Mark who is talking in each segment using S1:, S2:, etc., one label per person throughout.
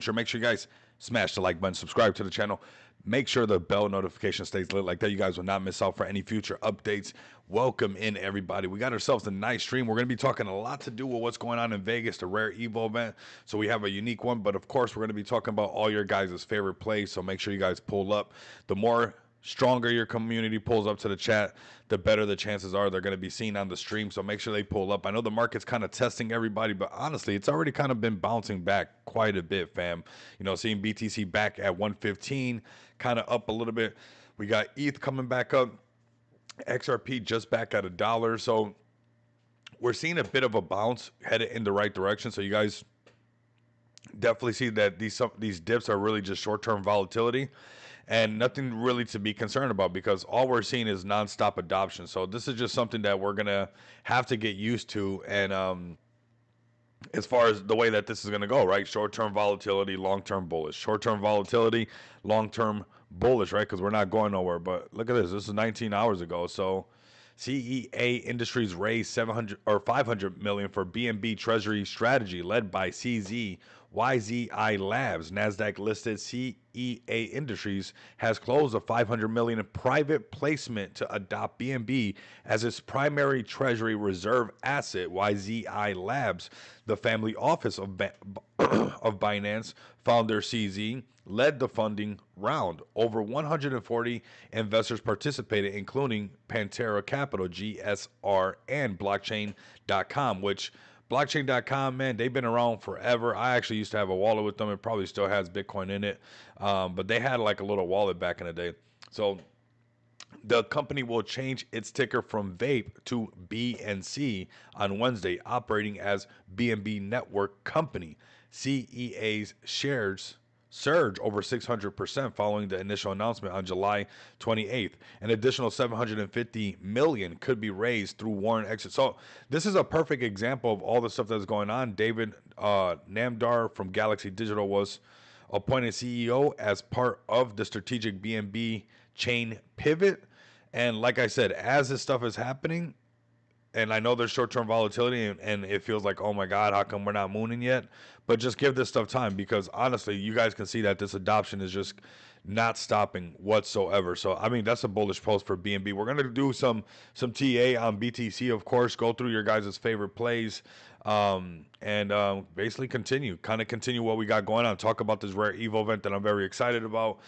S1: Sure, make sure you guys smash the like button, subscribe to the channel. Make sure the bell notification stays lit like that. You guys will not miss out for any future updates. Welcome in, everybody. We got ourselves a nice stream. We're going to be talking a lot to do with what's going on in Vegas, the Rare Evo event. So we have a unique one, but of course, we're going to be talking about all your guys' favorite plays. So make sure you guys pull up. The more stronger your community pulls up to the chat, the better the chances are they're going to be seen on the stream. So make sure they pull up. I know the market's kind of testing everybody, but honestly, it's already kind of been bouncing back quite a bit, fam. You know, seeing BTC back at 115, kind of up a little bit. We got ETH coming back up, XRP just back at $1. So we're seeing a bit of a bounce headed in the right direction. So you guys definitely see that these dips are really just short-term volatility and nothing really to be concerned about, because all we're seeing is nonstop adoption. So this is just something that we're gonna have to get used to. And as far as the way that this is gonna go, right? Short-term volatility, long-term bullish. Short-term volatility, long-term bullish, right? Because we're not going nowhere. But look at this. This is 19 hours ago. So CEA Industries raised 700 or 500 million for BNB Treasury strategy led by CZ YZI Labs. Nasdaq listed CEA Industries has closed a 500 million private placement to adopt BNB as its primary treasury reserve asset. YZI Labs, the family office of of Binance founder CZ, led the funding round. Over 140 investors participated, including Pantera Capital, GSR, and Blockchain.com, which Blockchain.com, man, they've been around forever. I actually used to have a wallet with them. It probably still has Bitcoin in it, but they had like a little wallet back in the day. So the company will change its ticker from VAPE to BNC on Wednesday, operating as BNB Network Company. CEA's shares surge over 600% following the initial announcement on July 28th. An additional 750 million could be raised through warrant exit. So this is a perfect example of all the stuff that's going on. David Namdar from Galaxy Digital was appointed CEO as part of the strategic BNB chain pivot. And like I said, as this stuff is happening, and I know there's short-term volatility, and it feels like, oh my God, how come we're not mooning yet? But just give this stuff time, because honestly, you guys can see that this adoption is just not stopping whatsoever. So I mean, that's a bullish post for BNB. We're gonna do some TA on BTC, of course. Go through your guys' favorite plays, and basically continue what we got going on. Talk about this Rare Evo event that I'm very excited about.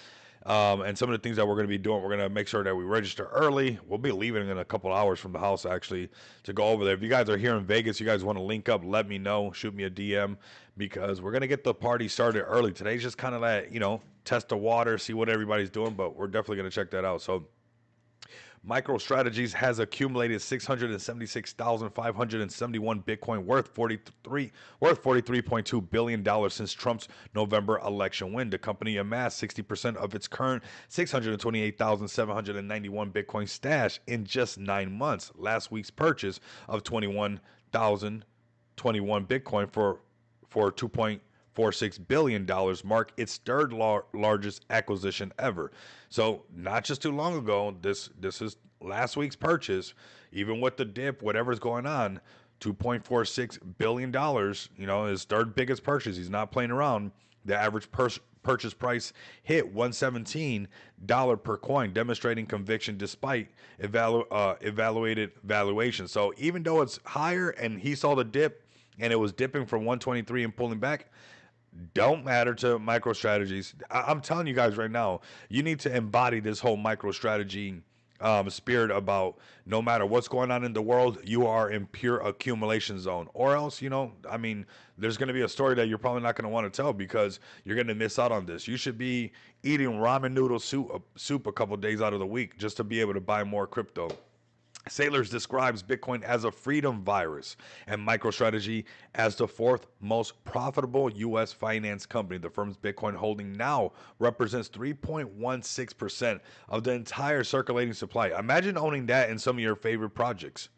S1: And some of the things that we're going to be doing, we're going to make sure that we register early. We'll be leaving in a couple hours from the house, actually, to go over there. If you guys are here in Vegas, you guys want to link up, let me know. Shoot me a DM, because we're going to get the party started early. Today's just kind of that, test the water, see what everybody's doing, but we're definitely going to check that out. So MicroStrategies has accumulated 676,571 Bitcoin worth $43.2 billion since Trump's November election win. The company amassed 60% of its current 628,791 Bitcoin stash in just 9 months. Last week's purchase of 21,021 Bitcoin for $2.46 billion mark its third largest acquisition ever. So not just too long ago, this is last week's purchase, even with the dip, whatever's going on, $2.46 billion, his third biggest purchase. He's not playing around. The average purchase price hit $117 per coin, demonstrating conviction despite evaluated valuation. So even though it's higher and he saw the dip and it was dipping from 123 and pulling back, don't matter to MicroStrategies. I'm telling you guys right now, you need to embody this whole MicroStrategy spirit about no matter what's going on in the world, you are in pure accumulation zone. Or else, there's going to be a story that you're probably not going to want to tell, because you're going to miss out on this. You should be eating ramen noodle soup a couple days out of the week just to be able to buy more crypto. Sailors describes Bitcoin as a freedom virus and MicroStrategy as the fourth most profitable U.S. finance company. The firm's Bitcoin holding now represents 3.16% of the entire circulating supply. Imagine owning that in some of your favorite projects.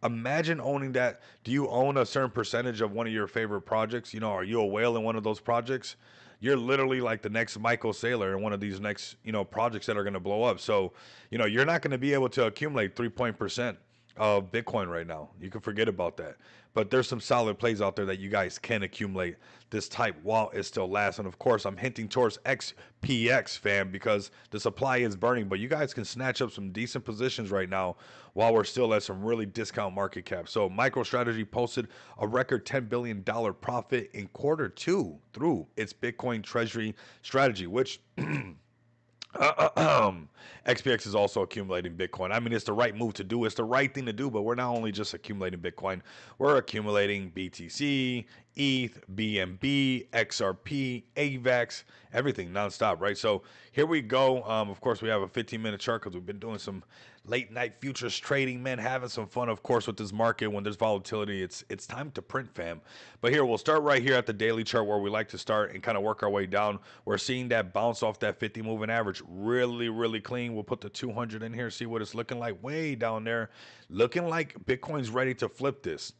S1: Imagine owning that. Do you own a certain percentage of one of your favorite projects? Are you a whale in one of those projects? You're literally like the next Michael Saylor in one of these next, projects that are going to blow up. So, you're not going to be able to accumulate 3% of Bitcoin right now. You can forget about that. But there's some solid plays out there that you guys can accumulate this type while it still lasts. And of course, I'm hinting towards XPX, fam, because the supply is burning. But you guys can snatch up some decent positions right now while we're still at some really discount market cap. So MicroStrategy posted a record $10 billion profit in Q2 through its Bitcoin treasury strategy, which XPX is also accumulating Bitcoin. I mean, it's the right move to do. It's the right thing to do, but we're not only just accumulating Bitcoin, we're accumulating BTC, ETH, BNB, XRP, AVAX, everything nonstop, right? So here we go. Of course, we have a 15-minute chart because we've been doing some late night futures trading, man, having some fun, of course, with this market. When there's volatility, it's time to print, fam. But here, we'll start right here at the daily chart where we like to start and kind of work our way down. We're seeing that bounce off that 50 moving average really, really clean. We'll put the 200 in here, see what it's looking like way down there. Looking like Bitcoin's ready to flip this.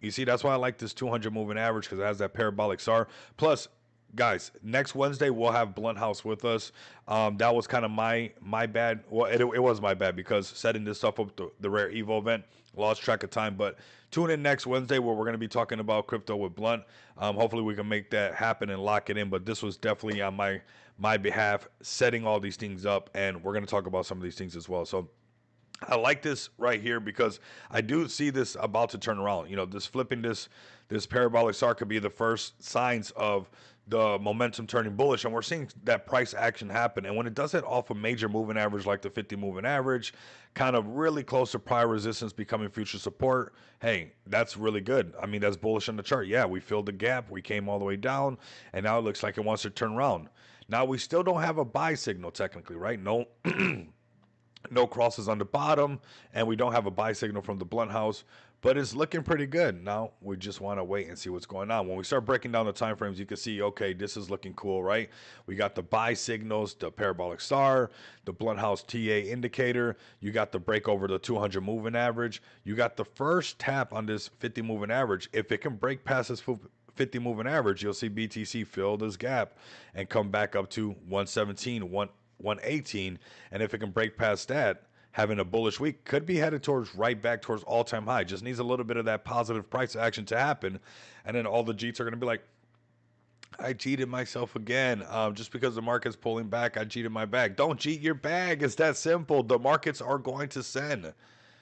S1: You see, that's why I like this 200 moving average, because it has that parabolic SAR. Plus, guys, next Wednesday we'll have Blunt House with us. That was kind of my bad. Well, it was my bad because setting this stuff up, the rare Evo event, lost track of time. But tune in next Wednesday where we're going to be talking about crypto with Blunt. Hopefully we can make that happen and lock it in. But this was definitely on my behalf, setting all these things up, and we're going to talk about some of these things as well. So I like this right here because I do see this about to turn around. You know, this flipping this parabolic SAR could be the first signs of the momentum turning bullish, and we're seeing that price action happen. And when it does it off a major moving average like the 50 moving average, kind of really close to prior resistance becoming future support, hey, that's really good. I mean, that's bullish on the chart. Yeah, we filled the gap, we came all the way down, and now it looks like it wants to turn around. Now we still don't have a buy signal technically, right? No. No crosses on the bottom, and we don't have a buy signal from the Blunt House, but it's looking pretty good. Now we just want to wait and see what's going on. When we start breaking down the time frames, you can see, okay, this is looking cool, right? We got the buy signals, the parabolic SAR, the Blunt House TA indicator. You got the break over the 200 moving average. You got the first tap on this 50 moving average. If it can break past this 50 moving average, you'll see BTC fill this gap and come back up to 117, 118, and if it can break past that, having a bullish week, could be headed towards right back towards all-time high. Just needs a little bit of that positive price action to happen, and then all the Jeets are going to be like, I cheated myself again. Just because the market's pulling back, I cheated my bag. Don't cheat your bag. It's that simple. The markets are going to send.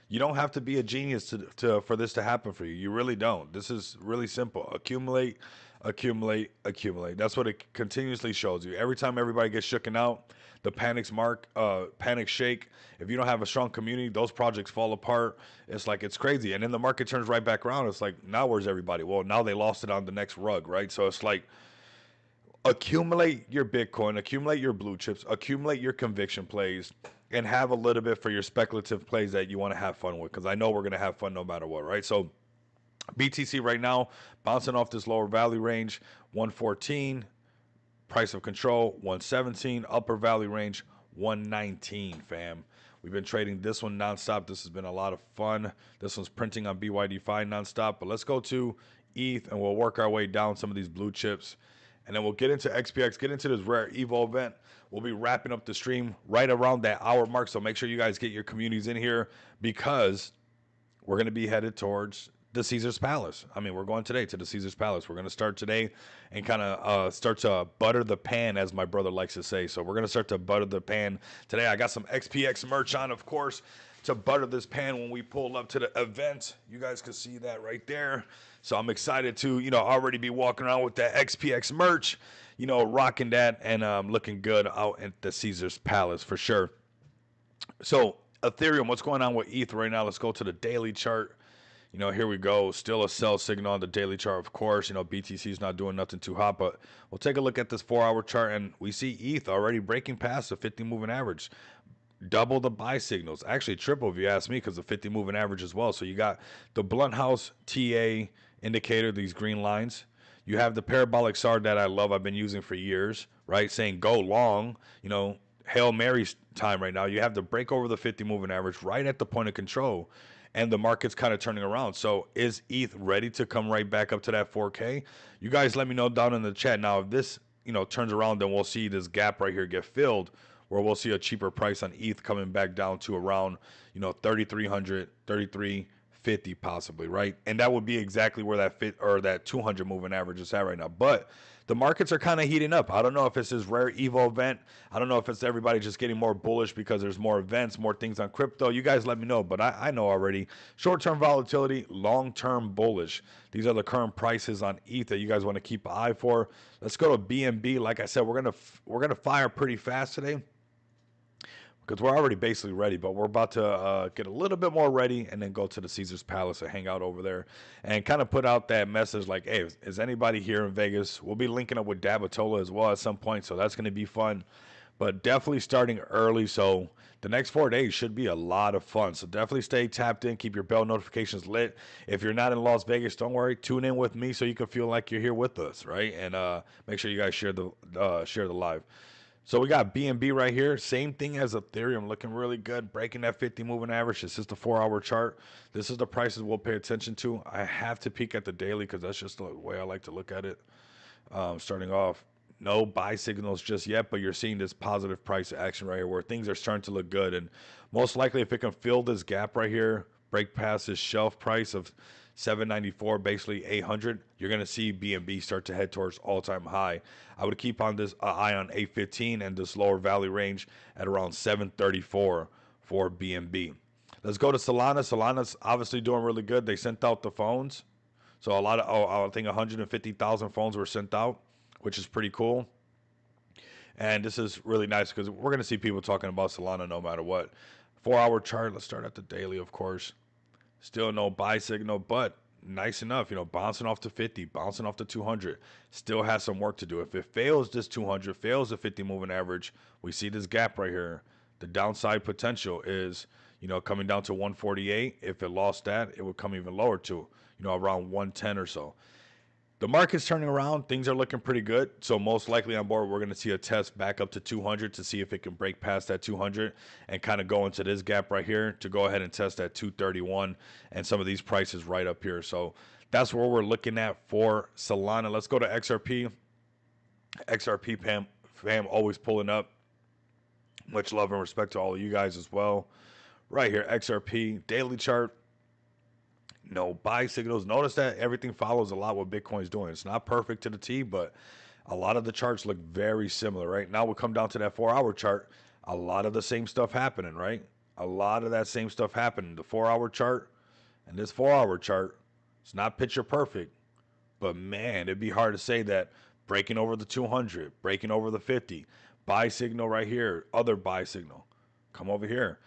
S1: You don't have to be a genius to for this to happen for you. You really don't. This is really simple. Accumulate, accumulate, accumulate. That's what it continuously shows you. Every time everybody gets shooken out, the panic shake. If you don't have a strong community, those projects fall apart. It's like it's crazy. And then the market turns right back around. It's like, now where's everybody? Well, now they lost it on the next rug, right? So it's like, accumulate your Bitcoin, accumulate your blue chips, accumulate your conviction plays, and have a little bit for your speculative plays that you want to have fun with. Because I know we're going to have fun no matter what, right? So BTC right now bouncing off this lower value range, 114. Price of control, 117. Upper value range, 119, fam. We've been trading this one nonstop. This has been a lot of fun. This one's printing on BYD-Fi nonstop. But let's go to ETH, and we'll work our way down some of these blue chips. And then we'll get into XPX, get into this rare Evo event. We'll be wrapping up the stream right around that hour mark. So make sure you guys get your communities in here because we're going to be headed towards the Caesar's Palace. I mean, we're going today to the Caesar's Palace. We're going to start today and kind of start to butter the pan, as my brother likes to say. So we're going to start to butter the pan today. I got some XPX merch on, of course, to butter this pan when we pull up to the event. You guys can see that right there. So I'm excited to, already be walking around with that XPX merch, rocking that and looking good out at the Caesar's Palace for sure. So Ethereum, what's going on with ETH right now? Let's go to the daily chart. Here we go. Still a sell signal on the daily chart, of course. BTC is not doing nothing too hot, but we'll take a look at this 4-hour chart, and we see ETH already breaking past the 50 moving average. Double the buy signals. Actually, triple if you ask me, because the 50 moving average as well. So you got the Blunt House TA indicator, these green lines. You have the parabolic SAR that I love. I've been using for years, right? Saying go long, Hail Mary's time right now. You have the break over the 50 moving average right at the point of control. And the market's kind of turning around. So is ETH ready to come right back up to that 4K? You guys let me know down in the chat. Now, if this, turns around, then we'll see this gap right here get filled. where we'll see a cheaper price on ETH coming back down to around, 3,300, 3,350 possibly, right? And that would be exactly where that fit or that 200 moving average is at right now. But the markets are kind of heating up. I don't know if it's this rare Evo event. I don't know if it's everybody just getting more bullish because there's more events, more things on crypto. You guys let me know. But I know already. Short-term volatility, long-term bullish. These are the current prices on ETH that you guys want to keep an eye for. Let's go to BNB. Like I said, we're gonna fire pretty fast today, because we're already basically ready, but we're about to get a little bit more ready and then go to the Caesars Palace and hang out over there and kind of put out that message like, hey, is anybody here in Vegas? We'll be linking up with Dabatola as well at some point, so that's going to be fun, but definitely starting early, so the next 4 days should be a lot of fun. So definitely stay tapped in, keep your bell notifications lit. If you're not in Las Vegas, don't worry, tune in with me so you can feel like you're here with us, right? And make sure you guys share the live. So we got BNB right here. Same thing as Ethereum, looking really good, breaking that 50 moving average. This is the 4-hour chart. This is the prices we'll pay attention to. I have to peek at the daily because that's just the way I like to look at it. Starting off, no buy signals just yet, but you're seeing this positive price action right here where things are starting to look good. And most likely, if it can fill this gap right here, break past this shelf price of 794, basically 800, you're going to see BNB start to head towards all-time high. I would keep on this eye on 815 and this lower valley range at around 734 for BNB. Let's go to Solana. Solana's obviously doing really good. They sent out the phones. So a lot of, I think 150,000 phones were sent out, which is pretty cool. And this is really nice because we're going to see people talking about Solana no matter what. 4-hour chart. Let's start at the daily, of course. Still no buy signal, but nice enough, bouncing off to 50, bouncing off to 200. Still has some work to do. If it fails this 200, fails the 50 moving average, we see this gap right here. The downside potential is, coming down to 148. If it lost that, it would come even lower to, around 110 or so. The market's turning around. Things are looking pretty good. So most likely on board, we're going to see a test back up to 200 to see if it can break past that 200 and kind of go into this gap right here to go ahead and test that 231 and some of these prices right up here. So that's where we're looking at for Solana. Let's go to XRP. XRP fam always pulling up. Much love and respect to all of you guys as well. Right here, XRP daily chart. No buy signals. Notice that everything follows a lot what Bitcoin's doing. It's not perfect to the T, but a lot of the charts look very similar, right? Now we'll come down to that 4-hour chart. A lot of the same stuff happening, right? A lot of that same stuff happening. The 4-hour chart and this 4-hour chart, it's not picture perfect, but man, it'd be hard to say that breaking over the 200, breaking over the 50, buy signal right here, other buy signal. Come over here.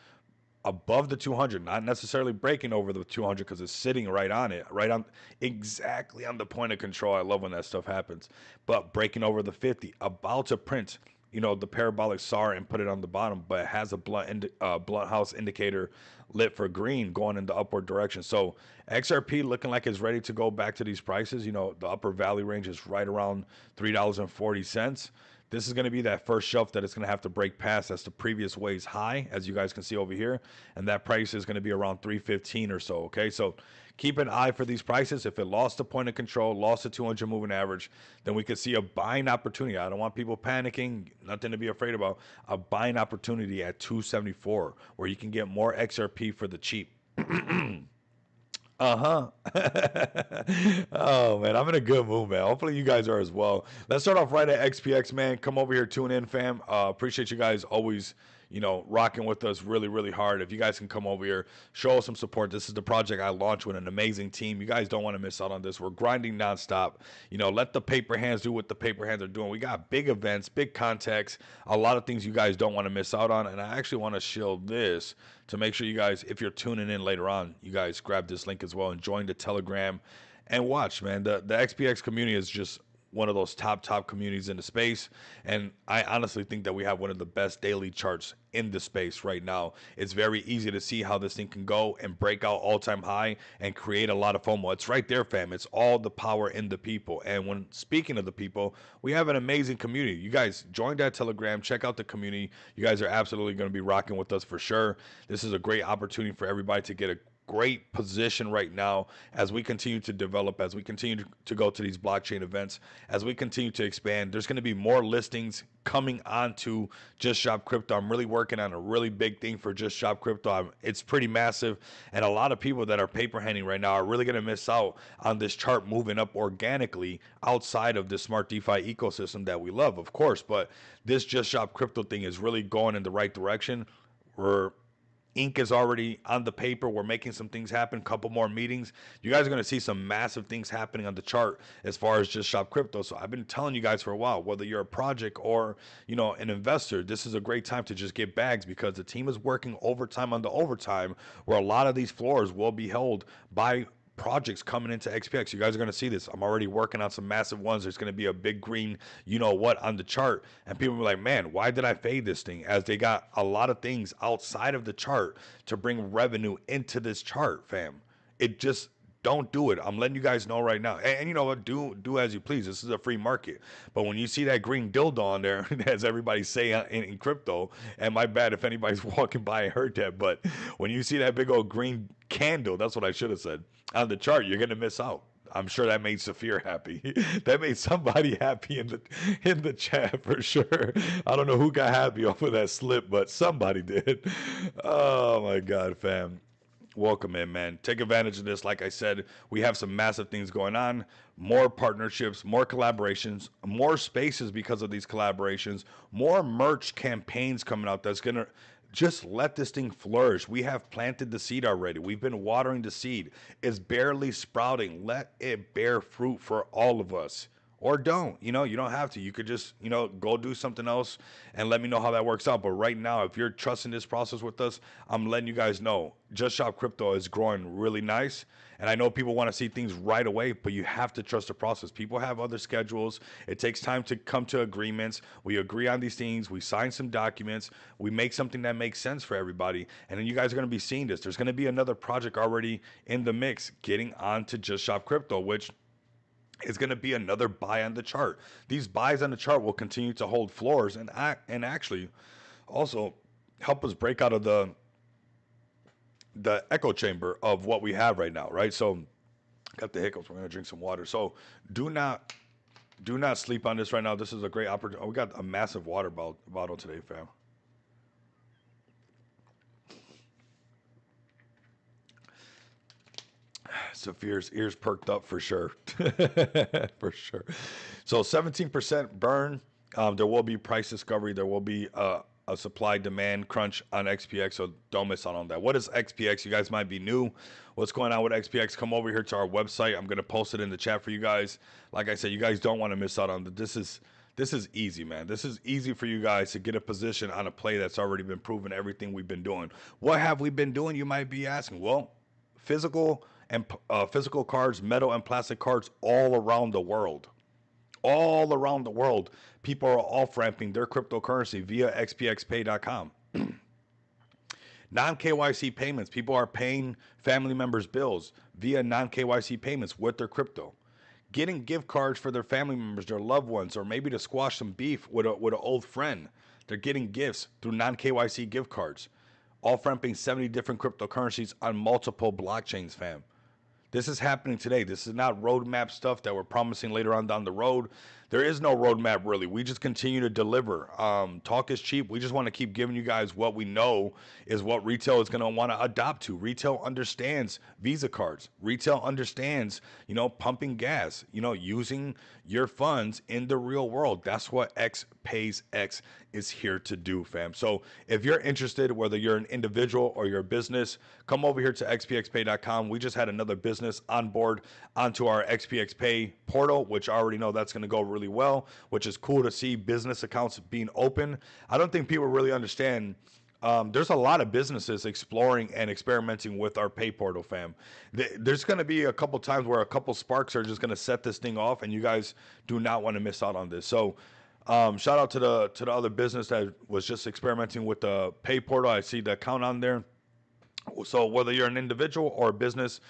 S1: Above the 200, not necessarily breaking over the 200 because it's sitting right on it, right on exactly on the point of control. I love when that stuff happens. But breaking over the 50, about to print, the parabolic SAR and put it on the bottom, but it has a blunt house indicator lit for green going in the upward direction. So XRP looking like it's ready to go back to these prices. The upper valley range is right around $3.40. This is going to be that first shelf that it's going to have to break past. That's the previous way's high, as you guys can see over here. And that price is going to be around 315 or so, okay? So keep an eye for these prices. If it lost the point of control, lost the 200 moving average, then we could see a buying opportunity. I don't want people panicking, nothing to be afraid about. A buying opportunity at 274 where you can get more XRP for the cheap. Oh, man, I'm in a good mood, man. Hopefully you guys are as well. Let's start off right at XPX, man. Come over here, tune in, fam. Appreciate you guys always, rocking with us really, really hard. If you guys can come over here, show us some support. This is the project I launched with an amazing team. You guys don't want to miss out on this. We're grinding nonstop. Let the paper hands do what the paper hands are doing. We got big events, big context, a lot of things you guys don't want to miss out on. And I actually want to shield this to make sure you guys, if you're tuning in later on, you guys grab this link as well and join the Telegram and watch, man. The XPX community is just one of those top communities in the space. And I honestly think that we have one of the best daily charts in the space right now. It's very easy to see how this thing can go and break out all-time high and create a lot of FOMO. It's right there, fam. It's all the power in the people. And when speaking of the people, we have an amazing community. You guys join that Telegram, check out the community. You guys are absolutely going to be rocking with us for sure. This is a great opportunity for everybody to get a great position right now as we continue to develop, as we continue to go to these blockchain events, as we continue to expand. There's going to be more listings coming onto Just Shop Crypto. I'm really working on a really big thing for Just Shop Crypto. It's pretty massive, and a lot of people that are paper handing right now are really going to miss out on this chart moving up organically outside of the smart DeFi ecosystem that we love, of course. But this Just Shop Crypto thing is really going in the right direction. We're ink is already on the paper. We're making some things happen, couple more meetings. You guys are going to see some massive things happening on the chart as far as Just Shop Crypto. So I've been telling you guys for a while, whether you're a project or, an investor, this is a great time to just get bags because the team is working overtime on the overtime where a lot of these floors will be held by projects coming into XPX. You guys are going to see this. I'm already working on some massive ones. There's going to be a big green, what, on the chart. And people will be like, man, why did I fade this thing? As they got a lot of things outside of the chart to bring revenue into this chart, fam. It just, don't do it. I'm letting you guys know right now. And you know what? Do as you please. This is a free market. But when you see that green dildo on there, as everybody say in crypto, and my bad if anybody's walking by and heard that, but when you see that big old green candle, that's what I should have said, on the chart, you're gonna miss out. I'm sure that made Saphir happy. That made somebody happy in the chat for sure. I don't know who got happy off of that slip, but somebody did. Oh my God, fam. Welcome in, man. Take advantage of this. Like I said, we have some massive things going on, more partnerships, more collaborations, more spaces because of these collaborations, more merch campaigns coming out that's going to just let this thing flourish. We have planted the seed already. We've been watering the seed. It's barely sprouting. Let it bear fruit for all of us. Or don't, you don't have to. You could just, go do something else and let me know how that works out. But right now, if you're trusting this process with us, I'm letting you guys know Just Shop Crypto is growing really nice. And I know people want to see things right away, but you have to trust the process. People have other schedules. It takes time to come to agreements. We agree on these things. We sign some documents. We make something that makes sense for everybody. And then you guys are going to be seeing this. There's going to be another project already in the mix getting onto Just Shop Crypto, which is going to be another buy on the chart. These buys on the chart will continue to hold floors and actually also help us break out of the echo chamber of what we have right now, right? So got the hiccups. We're going to drink some water. So do not sleep on this right now. This is a great opportunity. Oh, we got a massive water bottle today, fam. Saphir's ears perked up for sure. For sure. So 17% burn. There will be price discovery. There will be a supply demand crunch on XPX. So don't miss out on that. What is XPX? You guys might be new. What's going on with XPX? Come over here to our website. I'm going to post it in the chat for you guys. Like I said, you guys don't want to miss out on this. This is easy, man. This is easy for you guys to get a position on a play that's already been proven everything we've been doing. What have we been doing? You might be asking. Well, physical and physical cards, metal and plastic cards all around the world. All around the world, people are off ramping their cryptocurrency via xpxpay.com. Non KYC payments, people are paying family members' bills via non KYC payments with their crypto. Getting gift cards for their family members, their loved ones, or maybe to squash some beef with an old friend. They're getting gifts through non KYC gift cards. Off ramping 70 different cryptocurrencies on multiple blockchains, fam. This is happening today. This is not roadmap stuff that we're promising later on down the road. There is no roadmap, really. We just continue to deliver. Talk is cheap. We just want to keep giving you guys what we know is what retail is going to want to adopt to. Retail understands Visa cards. Retail understands, pumping gas, using your funds in the real world. That's what X Pays X is here to do, fam. So if you're interested, whether you're an individual or you're a business, come over here to xpxpay.com. We just had another business on board onto our XPXPay portal, which I already know that's going to go really well, which is cool to see business accounts being open. I don't think people really understand. There's a lot of businesses exploring and experimenting with our pay portal, fam. There's going to be a couple times where a couple sparks are just going to set this thing off, and you guys do not want to miss out on this. So shout out to the other business that was just experimenting with the pay portal. I see the account on there. So whether you're an individual or a business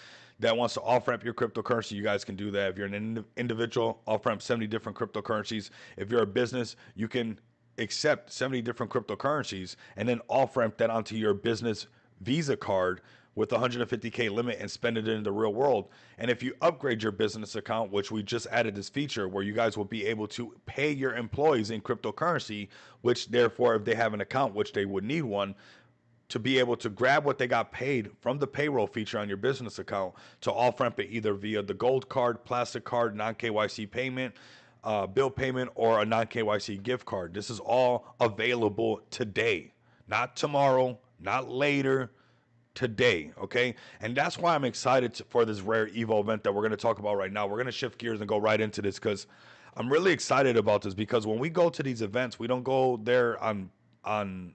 S1: that wants to off-ramp your cryptocurrency, you guys can do that. If you're an individual, off-ramp 70 different cryptocurrencies. If you're a business, you can accept 70 different cryptocurrencies and then off-ramp that onto your business Visa card with a 150K limit and spend it in the real world. And if you upgrade your business account, which we just added this feature where you guys will be able to pay your employees in cryptocurrency, which therefore, if they have an account, which they would need one, to be able to grab what they got paid from the payroll feature on your business account to off ramp it either via the gold card, plastic card, non KYC payment, bill payment, or a non KYC gift card. This is all available today, not tomorrow, not later, today. Okay. And that's why I'm excited for this rare Evo event that we're going to talk about right now. We're going to shift gears and go right into this because I'm really excited about this, because when we go to these events, we don't go there on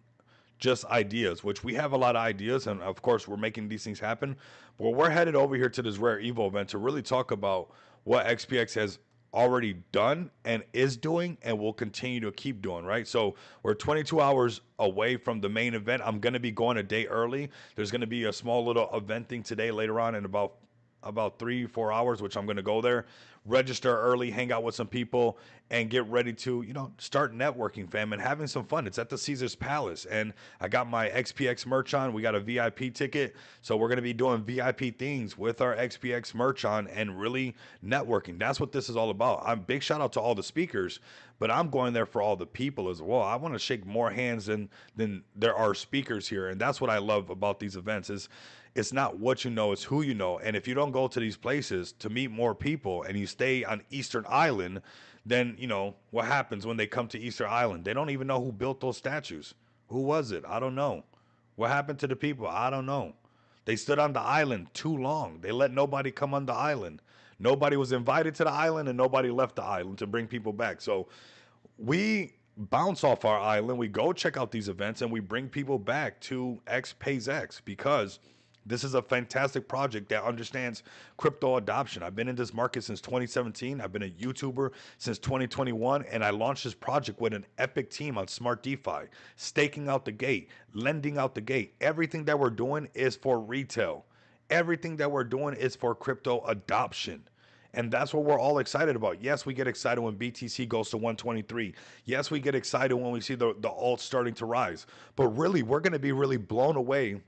S1: just ideas, which we have a lot of ideas, and of course we're making these things happen. But we're headed over here to this rare Evo event to really talk about what XPX has already done and is doing and will continue to keep doing, right? So we're 22 hours away from the main event. I'm going to be going a day early. There's going to be a small little event thing today later on in about 3-4 hours, which I'm going to go there, register early, hang out with some people, and get ready to, start networking, fam, and having some fun. It's at the Caesars Palace, and I got my XPX merch on. We got a VIP ticket, so we're going to be doing VIP things with our XPX merch on and really networking. That's what this is all about. I'm big shout out to all the speakers, but I'm going there for all the people as well. I want to shake more hands than there are speakers here, and that's what I love about these events is it's not what you know, it's who you know. And if you don't go to these places to meet more people and you stay on Easter Island, then, what happens when they come to Easter Island? They don't even know who built those statues. Who was it? I don't know. What happened to the people? I don't know. They stood on the island too long. They let nobody come on the island. Nobody was invited to the island and nobody left the island to bring people back. So we bounce off our island, we go check out these events, and we bring people back to X Pays X because this is a fantastic project that understands crypto adoption. I've been in this market since 2017. I've been a YouTuber since 2021, and I launched this project with an epic team on Smart DeFi, staking out the gate, lending out the gate. Everything that we're doing is for retail. Everything that we're doing is for crypto adoption. And that's what we're all excited about. Yes, we get excited when BTC goes to 123. Yes, we get excited when we see the alt starting to rise. But really, we're going to be really blown away,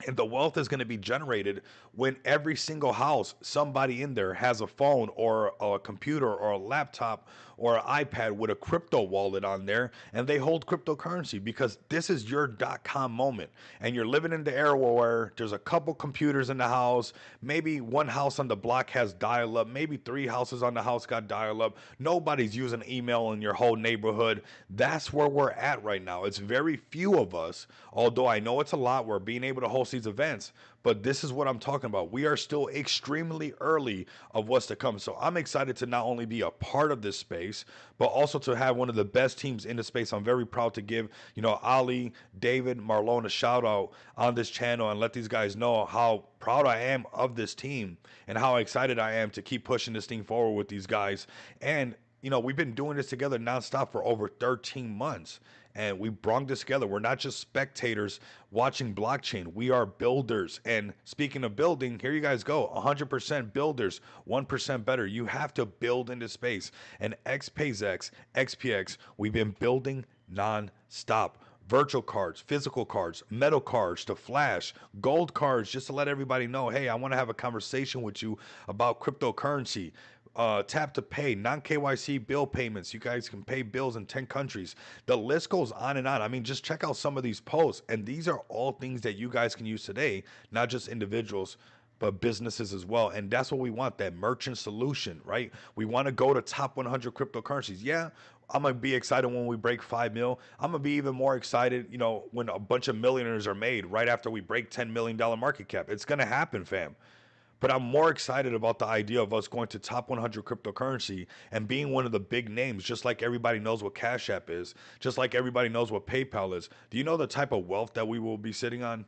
S1: and the wealth is going to be generated when every single house, somebody in there has a phone or a computer or a laptop or an iPad with a crypto wallet on there, and they hold cryptocurrency, because this is your .com moment. And you're living in the era where there's a couple computers in the house, maybe one house on the block has dial-up, maybe 3 houses on the house got dial-up. Nobody's using email in your whole neighborhood. That's where we're at right now. It's very few of us, although I know it's a lot. We're being able to host these events, but this is what I'm talking about. We are still extremely early of what's to come. So I'm excited to not only be a part of this space, but also to have one of the best teams in the space. I'm very proud to give, Ali, David, Marlon a shout out on this channel and let these guys know how proud I am of this team and how excited I am to keep pushing this thing forward with these guys. And we've been doing this together nonstop for over 13 months. And we brought this together. We're not just spectators watching blockchain. We are builders. And speaking of building, here you guys go. 100% builders, 1% better. You have to build into space. And X Pays X, XPX, we've been building non-stop. Virtual cards, physical cards, metal cards to flash, gold cards, just to let everybody know, hey, I want to have a conversation with you about cryptocurrency. Tap to pay, non KYC bill payments. You guys can pay bills in 10 countries. The list goes on and on. I mean, just check out some of these posts. And these are all things that you guys can use today, not just individuals, but businesses as well. And that's what we want, that merchant solution, right? We want to go to top 100 cryptocurrencies. Yeah, I'm going to be excited when we break 5 mil. I'm going to be even more excited, when a bunch of millionaires are made right after we break $10 million market cap. It's going to happen, fam. But I'm more excited about the idea of us going to top 100 cryptocurrency and being one of the big names, just like everybody knows what Cash App is, just like everybody knows what PayPal is. Do you know the type of wealth that we will be sitting on?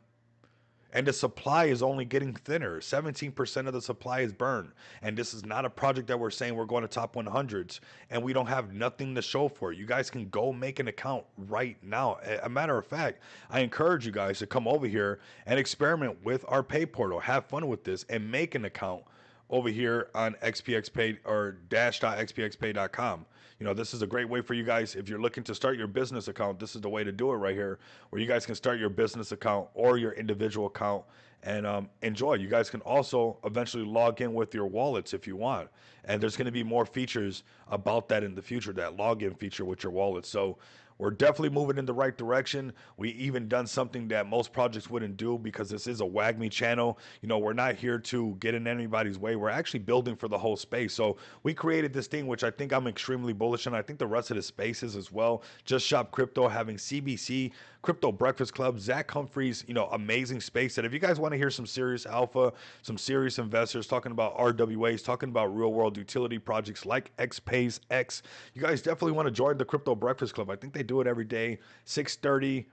S1: And the supply is only getting thinner. 17% of the supply is burned. And this is not a project that we're saying we're going to top 100s and we don't have nothing to show for it. You guys can go make an account right now. A matter of fact, I encourage you guys to come over here and experiment with our pay portal. Have fun with this and make an account over here on XPXPay or dash.xpxpay.com. This is a great way for you guys. If you're looking to start your business account, this is the way to do it right here, where you guys can start your business account or your individual account and enjoy. You guys can also eventually log in with your wallets if you want. And there's going to be more features about that in the future, that login feature with your wallet. So we're definitely moving in the right direction. We even done something that most projects wouldn't do because this is a WAGMI channel. We're not here to get in anybody's way. We're actually building for the whole space. So we created this thing, which I think I'm extremely bullish on. I think the rest of the spaces as well. Just Shop Crypto, having CBC, Crypto Breakfast Club, Zach Humphreys, amazing space. That if you guys want to hear some serious alpha, some serious investors talking about RWAs, talking about real world utility projects like XPays X, you guys definitely want to join the Crypto Breakfast Club. I think they do it every day, 6:30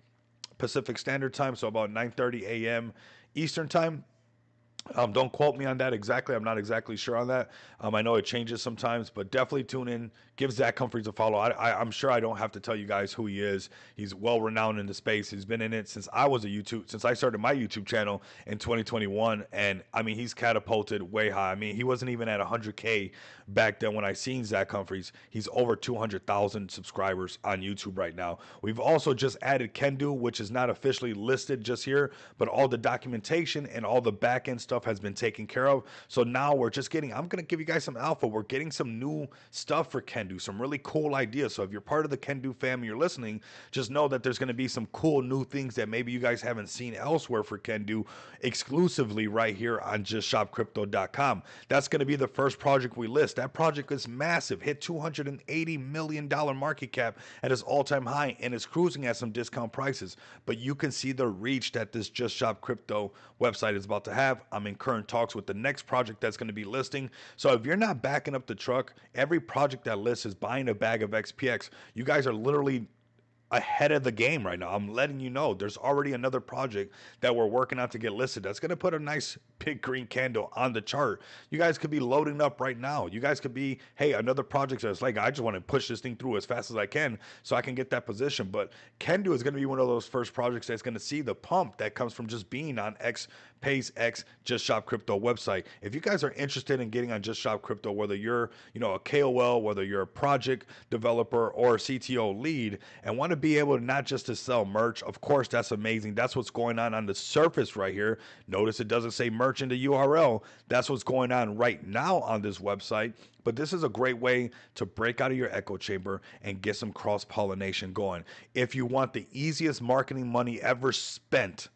S1: Pacific Standard Time, so about 9:30 a.m. Eastern Time. Don't quote me on that exactly. I'm not exactly sure on that. I know it changes sometimes, but definitely tune in. Give Zach Humphreys a follow. I'm sure I don't have to tell you guys who he is. He's well renowned in the space. He's been in it since I started my YouTube channel in 2021. And I mean, he's catapulted way high. I mean, he wasn't even at 100K back then when I seen Zach Humphreys. He's over 200,000 subscribers on YouTube right now. We've also just added Kendu, which is not officially listed just here, but all the documentation and all the back end stuff has been taken care of. So now we're just I'm going to give you guys some alpha. We're getting some new stuff for Kendu, some really cool ideas. So if you're part of the Kendu family, you're listening, just know that there's going to be some cool new things that maybe you guys haven't seen elsewhere for Kendu exclusively right here on justshopcrypto.com. That's going to be the first project we list. That project is massive, hit $280 million market cap at its all-time high and is cruising at some discount prices. But you can see the reach that this Just Shop Crypto website is about to have. I'm in current talks with the next project that's going to be listing. So if you're not backing up the truck, every project that lists is buying a bag of XPX. You guys are literally ahead of the game right now. I'm letting you know there's already another project that we're working on to get listed that's going to put a nice big green candle on the chart. You guys could be loading up right now. You guys could be, hey, another project that's like, I just want to push this thing through as fast as I can so I can get that position. But Kendu is going to be one of those first projects that's going to see the pump that comes from just being on XPays X Just Shop Crypto website. If you guys are interested in getting on Just Shop Crypto, whether you're, a KOL, whether you're a project developer or a CTO lead and want to be able to not just to sell merch, of course, that's amazing. That's what's going on the surface right here. Notice it doesn't say merch in the URL. That's what's going on right now on this website. But this is a great way to break out of your echo chamber and get some cross-pollination going. If you want the easiest marketing money ever spent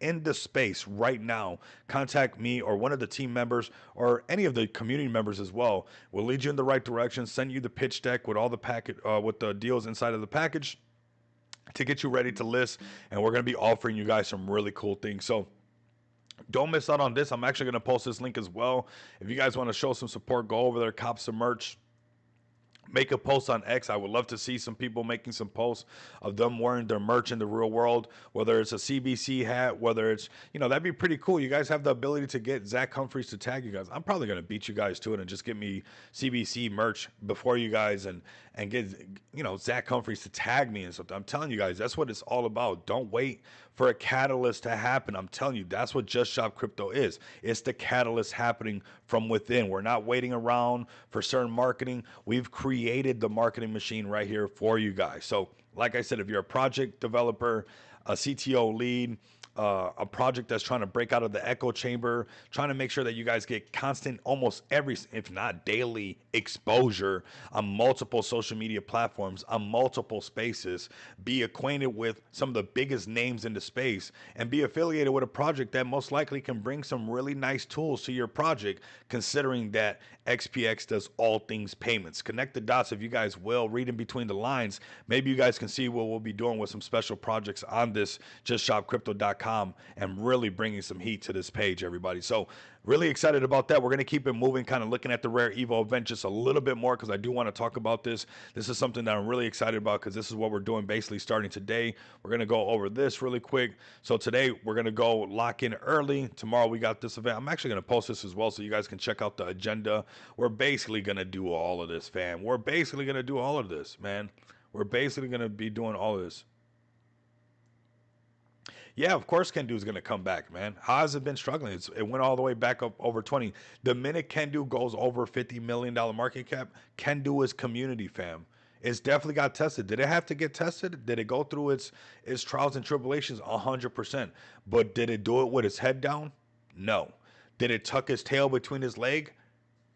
S1: in the space right now, contact me or one of the team members or any of the community members as well. We'll lead you in the right direction, send you the pitch deck with all the packet with the deals inside of the package to get you ready to list, and we're going to be offering you guys some really cool things. So don't miss out on this. I'm actually going to post this link as well. If you guys want to show some support, go over there, cop some merch. Make a post on X. I would love to see some people making some posts of them wearing their merch in the real world, whether it's a CBC hat, whether it's, that'd be pretty cool. You guys have the ability to get Zach Humphreys to tag you guys. I'm probably going to beat you guys to it and just get me CBC merch before you guys and get, Zach Humphreys to tag me and something. I'm telling you guys, that's what it's all about. Don't wait for a catalyst to happen. I'm telling you, that's what Just Shop Crypto is. It's the catalyst happening from within. We're not waiting around for certain marketing. We've created the marketing machine right here for you guys. So like I said, if you're a project developer, a CTO lead, a project that's trying to break out of the echo chamber, trying to make sure that you guys get constant, almost every, if not daily, exposure on multiple social media platforms, on multiple spaces, be acquainted with some of the biggest names in the space, and be affiliated with a project that most likely can bring some really nice tools to your project, considering that XPX does all things payments. Connect the dots if you guys will, read in between the lines. Maybe you guys can see what we'll be doing with some special projects on this justshopcrypto.com and really bringing some heat to this page, everybody. So really excited about that. We're going to keep it moving, kind of looking at the Rare Evo event just a little bit more because I do want to talk about this. This is something that I'm really excited about because this is what we're doing basically starting today. We're going to go over this really quick. So today we're going to go lock in early. Tomorrow we got this event. I'm actually going to post this as well so you guys can check out the agenda. We're basically going to do all of this, fam. We're basically going to do all of this, man. We're basically going to be doing all of this. Yeah, of course Kendu is going to come back, man. How has it been struggling? It went all the way back up over 20. The minute Kendu goes over $50 million market cap, Kendu is community, fam. It's definitely got tested. Did it have to get tested? Did it go through its trials and tribulations? 100%. But did it do it with its head down? No. Did it tuck his tail between his leg?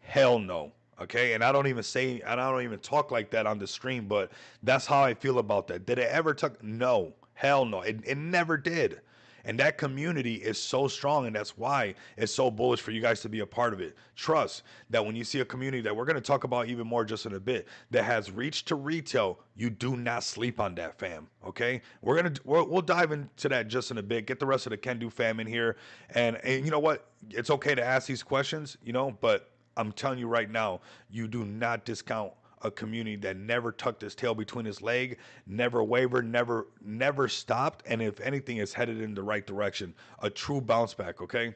S1: Hell no. Okay, and I don't even say, and I don't even talk like that on the stream, but that's how I feel about that. Did it ever tuck? No, hell no, it never did. And that community is so strong, and that's why it's so bullish for you guys to be a part of it. Trust that when you see a community that we're going to talk about even more just in a bit that has reached to retail, you do not sleep on that, fam. Okay, we'll dive into that just in a bit. Get the rest of the Can Do fam in here, and you know what? It's okay to ask these questions, but I'm telling you right now, you do not discount a community that never tucked his tail between his leg, never wavered, never stopped, and if anything is headed in the right direction. A true bounce back, okay?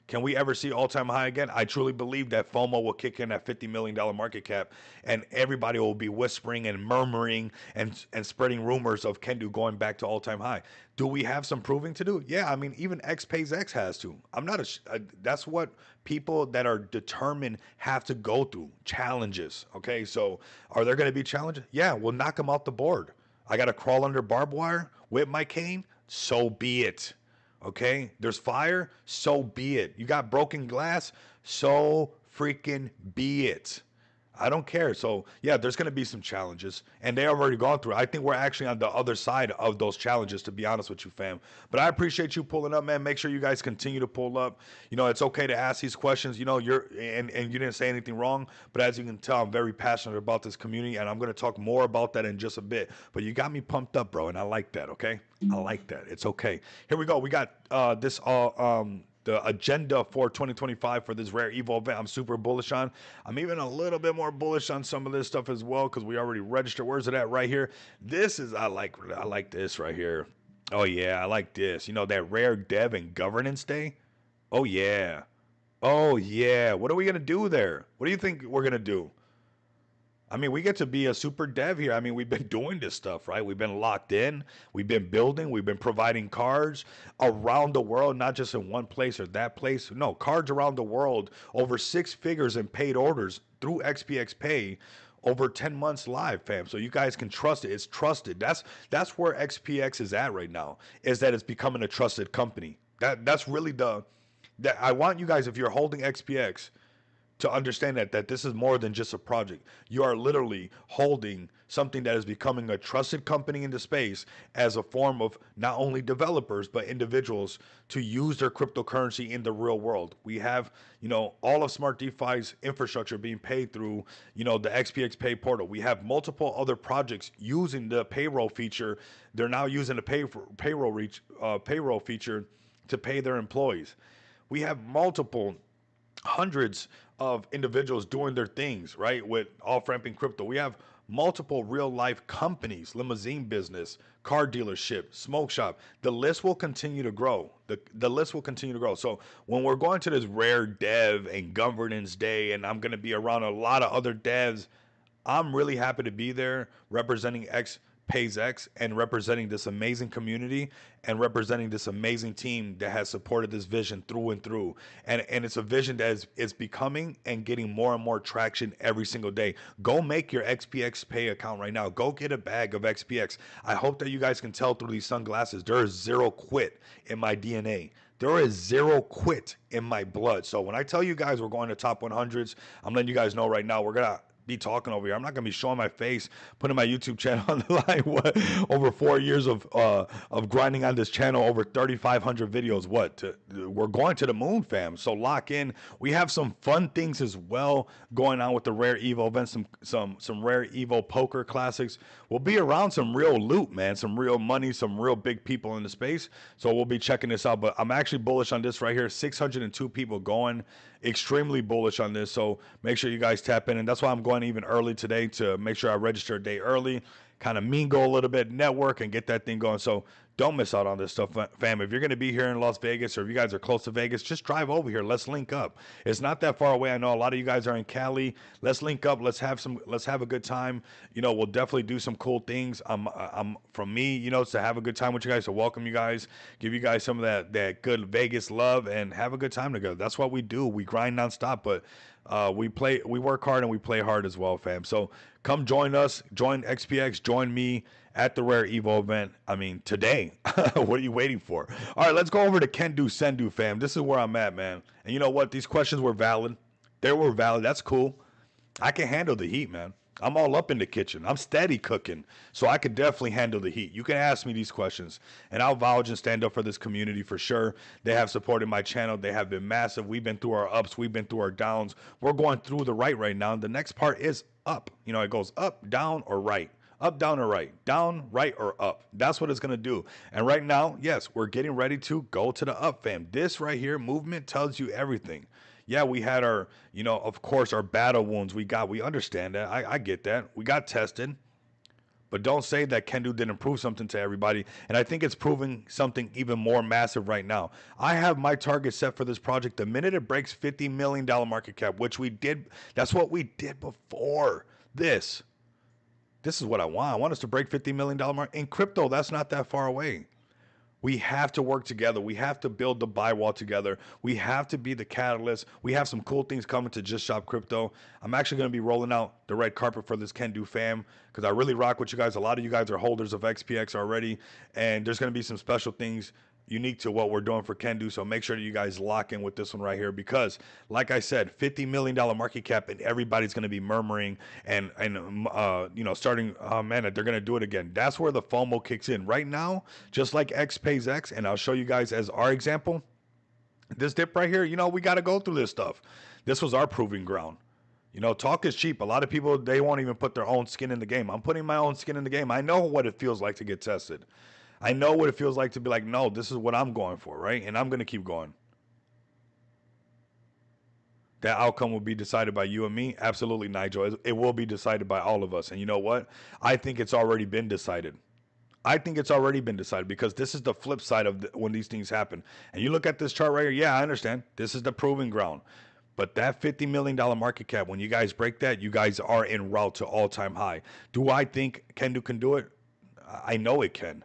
S1: Can we ever see all-time high again? I truly believe that FOMO will kick in at $50 million market cap, and everybody will be whispering and murmuring and spreading rumors of Kendu going back to all-time high. Do we have some proving to do? Yeah, I mean, even X Pays X has to. I'm not that's what people that are determined have to go through, challenges, okay? So are there going to be challenges? Yeah, we'll knock them off the board. I got to crawl under barbed wire with my cane? So be it. Okay, there's fire, so be it. You got broken glass, so freaking be it. I don't care. So yeah, there's going to be some challenges, and they already gone through. I think we're actually on the other side of those challenges, to be honest with you, fam. But I appreciate you pulling up, man. Make sure you guys continue to pull up. It's okay to ask these questions. You're and you didn't say anything wrong, but as you can tell, I'm very passionate about this community, and I'm going to talk more about that in just a bit. But you got me pumped up, bro, and I like that. Okay, I like that. It's okay. Here we go. We got this the agenda for 2025 for this rare Evo event. I'm super bullish on. I'm even a little bit more bullish on some of this stuff as well because we already registered. Where's it at? Right here. This is I like this right here. Oh yeah, I like this. That rare dev and governance day. Oh yeah. Oh yeah. What are we gonna do there? What do you think we're gonna do? I mean, we get to be a super dev here. I mean, we've been doing this stuff, right? We've been locked in. We've been building. We've been providing cards around the world, not just in one place or that place. No, cards around the world, over six figures in paid orders through XPX Pay, over 10 months live, fam. So you guys can trust it. It's trusted. That's where XPX is at right now, is that it's becoming a trusted company. That's really that I want you guys, if you're holding XPX, to understand that this is more than just a project. You are literally holding something that is becoming a trusted company in the space as a form of not only developers but individuals to use their cryptocurrency in the real world. We have, all of Smart DeFi's infrastructure being paid through, the XPX Pay portal. We have multiple other projects using the payroll feature. They're now using the payroll feature to pay their employees. We have multiple hundreds of individuals doing their things, right? With off ramping crypto. We have multiple real life companies, limousine business, car dealership, smoke shop. The list will continue to grow. The list will continue to grow. So when we're going to this rare dev and governance day, and I'm going to be around a lot of other devs, I'm really happy to be there representing X Pays X and representing this amazing community and representing this amazing team that has supported this vision through and through. And it's a vision that is becoming and getting more and more traction every single day. Go make your XPX Pay account right now. Go get a bag of XPX. I hope that you guys can tell through these sunglasses, there is zero quit in my DNA. There is zero quit in my blood. So when I tell you guys we're going to top 100s, I'm letting you guys know right now, we're going to be talking over here. I'm not gonna be showing my face, putting my YouTube channel on the line. What, over 4 years of grinding on this channel, over 3,500 videos. We're going to the moon, fam. So lock in. We have some fun things as well going on with the rare Evo events. Some rare Evo poker classics. We'll be around some real loot, man. Some real money. Some real big people in the space. So we'll be checking this out. But I'm actually bullish on this right here. 602 people going. Extremely bullish on this. So make sure you guys tap in, and that's why I'm going even early today to make sure I register a day early. kind of mingle a little bit, network, and get that thing going. So don't miss out on this stuff, fam. If you're going to be here in Las Vegas, or if you guys are close to Vegas, just drive over here. Let's link up. It's not that far away. I know a lot of you guys are in Cali. Let's link up. Let's have a good time. You know, we'll definitely do some cool things. I'm from me, you know, to have a good time with you guys, to welcome you guys, give you guys some of that good Vegas love, and have a good time together. That's what we do. We grind nonstop, but we work hard and we play hard as well, fam. So come join us, join XPX, join me at the Rare Evo event. I mean, today. What are you waiting for? All right, let's go over to Can Do Sendu, fam. This is where I'm at, man. And you know what? These questions were valid. They were valid. That's cool. I can handle the heat, man. I'm all up in the kitchen. I'm steady cooking, so I could definitely handle the heat. You can ask me these questions, and I'll vouch and stand up for this community for sure. They have supported my channel. They have been massive. We've been through our ups. We've been through our downs. We're going through the right now. The next part is up. You know, it goes up, down, or right. Up, down, or right. Down, right, or up. That's what it's going to do. And right now, yes, we're getting ready to go to the up, fam. This right here, movement, tells you everything. Yeah, we had our, you know, of course, our battle wounds. We understand that. I get that. We got tested. But don't say that Kendu didn't prove something to everybody. And I think it's proving something even more massive right now. I have my target set for this project the minute it breaks $50 million market cap, which we did. That's what we did before this. This is what I want. I want us to break $50 million mark. In crypto, that's not that far away. We have to work together. We have to build the buy wall together. We have to be the catalyst. We have some cool things coming to Just Shop Crypto. I'm actually going to be rolling out the red carpet for this Can Do fam, because I really rock with you guys. A lot of you guys are holders of XPX already, and there's going to be some special things unique to what we're doing for Can Do. So make sure that you guys lock in with this one right here, because like I said, $50 million market cap, and everybody's going to be murmuring and you know, starting, oh man, they're going to do it again. That's where the FOMO kicks in right now, just like X pays X. And I'll show you guys as our example, this dip right here, you know, we got to go through this stuff. This was our proving ground. You know, talk is cheap. A lot of people, they won't even put their own skin in the game. I'm putting my own skin in the game. I know what it feels like to get tested. I know what it feels like to be like, no, this is what I'm going for, right? And I'm going to keep going. That outcome will be decided by you and me. Absolutely, Nigel. It will be decided by all of us. And you know what? I think it's already been decided. I think it's already been decided, because this is the flip side of when these things happen. And you look at this chart right here. Yeah, I understand. This is the proving ground. But that $50 million market cap, when you guys break that, you guys are en route to all-time high. Do I think Kendu can do it? I know it can.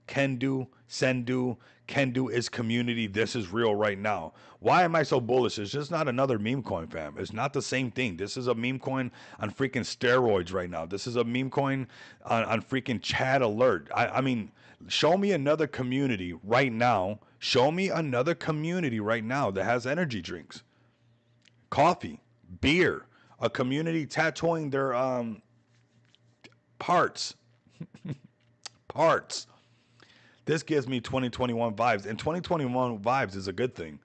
S1: Kendu, Sendu, Kendu is community. This is real right now. Why am I so bullish? It's just not another meme coin, fam. It's not the same thing. This is a meme coin on freaking steroids right now. This is a meme coin on freaking Chad Alert. I mean, show me another community right now. Show me another community right now that has energy drinks, coffee, beer, a community tattooing their parts. Parts. This gives me 2021 vibes, and 2021 vibes is a good thing.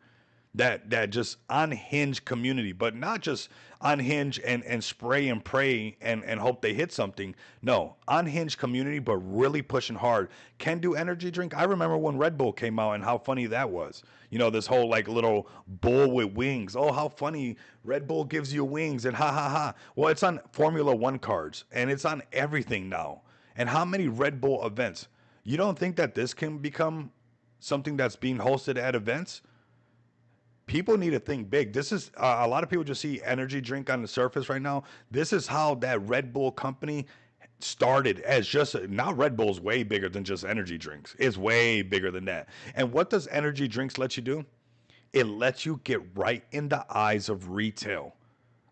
S1: That just unhinged community, but not just unhinge and spray and pray and hope they hit something. No, unhinged community, but really pushing hard. Can Do energy drink. I remember when Red Bull came out and how funny that was. You know, this whole like little bull with wings. Oh, how funny. Red Bull gives you wings and ha ha ha. Well, it's on Formula One cards and it's on everything now. And how many Red Bull events? You don't think that this can become something that's being hosted at events? People need to think big. This is a lot of people just see energy drink on the surface right now. This is how that Red Bull company started, as just, now Red Bull's way bigger than just energy drinks. It's way bigger than that. And what does energy drinks let you do? It lets you get right in the eyes of retail.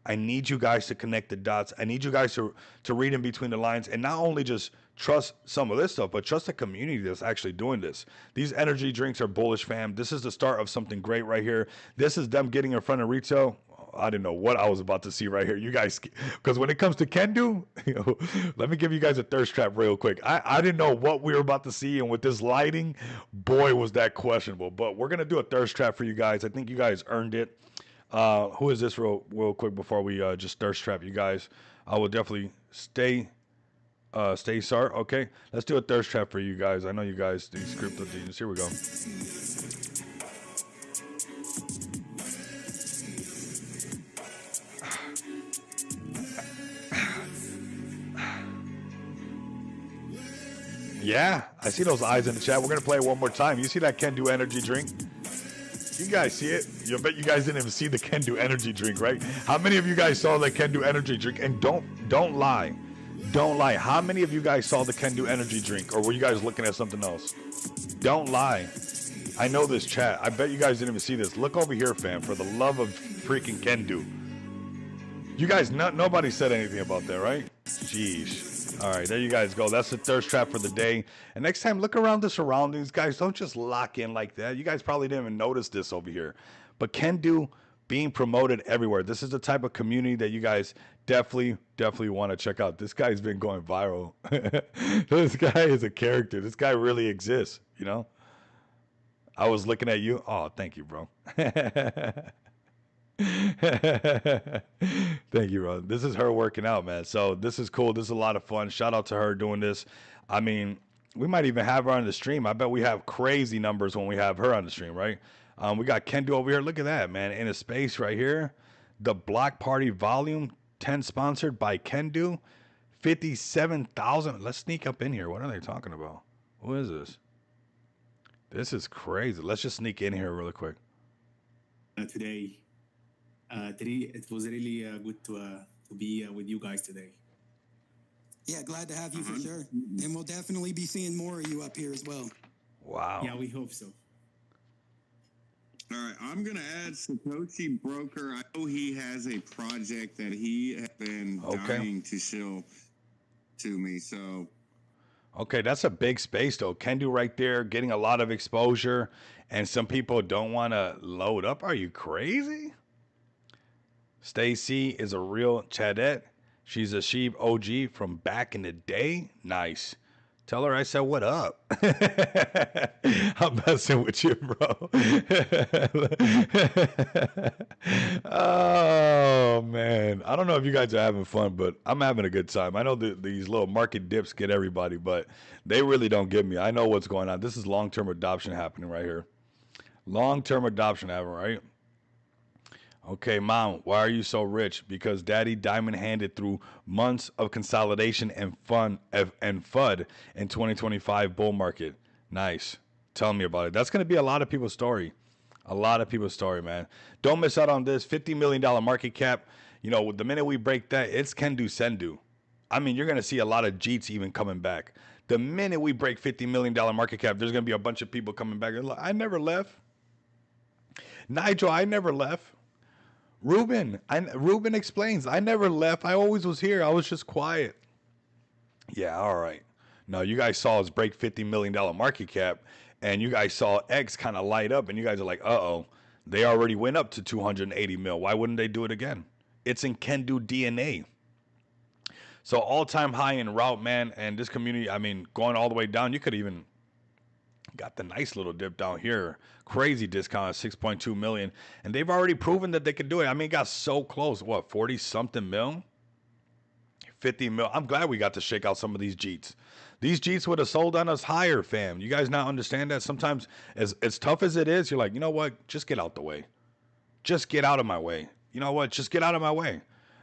S1: I need you guys to connect the dots. I need you guys to read in between the lines, and not only just trust some of this stuff, but trust the community that's actually doing this. These energy drinks are bullish, fam. This is the start of something great right here. This is them getting in front of retail. I didn't know what I was about to see right here. You guys, because when it comes to Kendu, you know, let me give you guys a thirst trap real quick. I didn't know what we were about to see, and with this lighting, boy, was that questionable. But we're going to do a thirst trap for you guys. I think you guys earned it. Who is this real quick before we just thirst trap you guys? I will definitely stay sharp. Okay, let's do a thirst trap for you guys. I know you guys, these crypto genius. Here we go. Yeah, I see those eyes in the chat. We're gonna play it one more time. You see that Can Do energy drink? You guys see it? You bet you guys didn't even see the Can Do energy drink, right? How many of you guys saw the Can Do energy drink? And don't lie. Don't lie. How many of you guys saw the Can Do energy drink? Or were you guys looking at something else? Don't lie. I know this chat. I bet you guys didn't even see this. Look over here, fam. For the love of freaking Can Do. You guys, nobody said anything about that, right? Jeez. All right, there you guys go. That's the thirst trap for the day. And next time, look around the surroundings, guys. Don't just lock in like that. You guys probably didn't even notice this over here. But Can Do being promoted everywhere. This is the type of community that you guys definitely want to check out. This guy's been going viral. This guy is a character. This guy really exists, you know? I was looking at you. Oh, thank you, bro. Thank you, bro. This is her working out, man. So this is cool. This is a lot of fun. Shout out to her doing this. I mean, we might even have her on the stream. I bet we have crazy numbers when we have her on the stream, right? We got Can Do over here. Look at that, man. In a space right here. The Block Party Volume 10 sponsored by Can Do. 57,000. Let's sneak up in here. What are they talking about? Who is this? This is crazy. Let's just sneak in here really quick.
S2: Today, it was really good to be with you guys today.
S3: Yeah, glad to have you for sure. And we'll definitely be seeing more of you up here as well.
S1: Wow.
S2: Yeah, we hope so.
S4: All right, I'm going to add Satoshi Broker. I know he has a project that he has been dying to show to me, so...
S1: Okay, that's a big space, though. Can Do right there, getting a lot of exposure, and some people don't want to load up. Are you crazy? Stacy is a real Chadette. She's a Sheeb OG from back in the day. Nice. Tell her I said, what up? I'm messing with you, bro. Oh, man. I don't know if you guys are having fun, but I'm having a good time. I know these little market dips get everybody, but they really don't get me. I know what's going on. This is long-term adoption happening right here. Long-term adoption happening, right? Okay, Mom, why are you so rich? Because Daddy diamond handed through months of consolidation and FUD in 2025 bull market. Nice. Tell me about it. That's going to be a lot of people's story. A lot of people's story, man. Don't miss out on this. $50 million market cap. You know, the minute we break that, it's Can Do Sendu. I mean, you're going to see a lot of Jeets even coming back. The minute we break $50 million market cap, there's going to be a bunch of people coming back. I never left. Nigel, I never left. Ruben explains, I never left. I always was here. I was just quiet. Yeah, all right. No, you guys saw us break $50 million market cap, and you guys saw X kind of light up, and you guys are like, uh-oh, they already went up to 280 mil. Why wouldn't they do it again? It's in Can Do DNA. So all-time high in route, man, and this community, I mean, going all the way down, you could even got the nice little dip down here. Crazy discount, 6.2 million. And they've already proven that they could do it. I mean, it got so close. What, 40-something mil? 50 mil. I'm glad we got to shake out some of these Jeets. These Jeets would have sold on us higher, fam. You guys not understand that? Sometimes, as tough as it is, you're like, you know what? Just get out the way. Just get out of my way. You know what? Just get out of my way.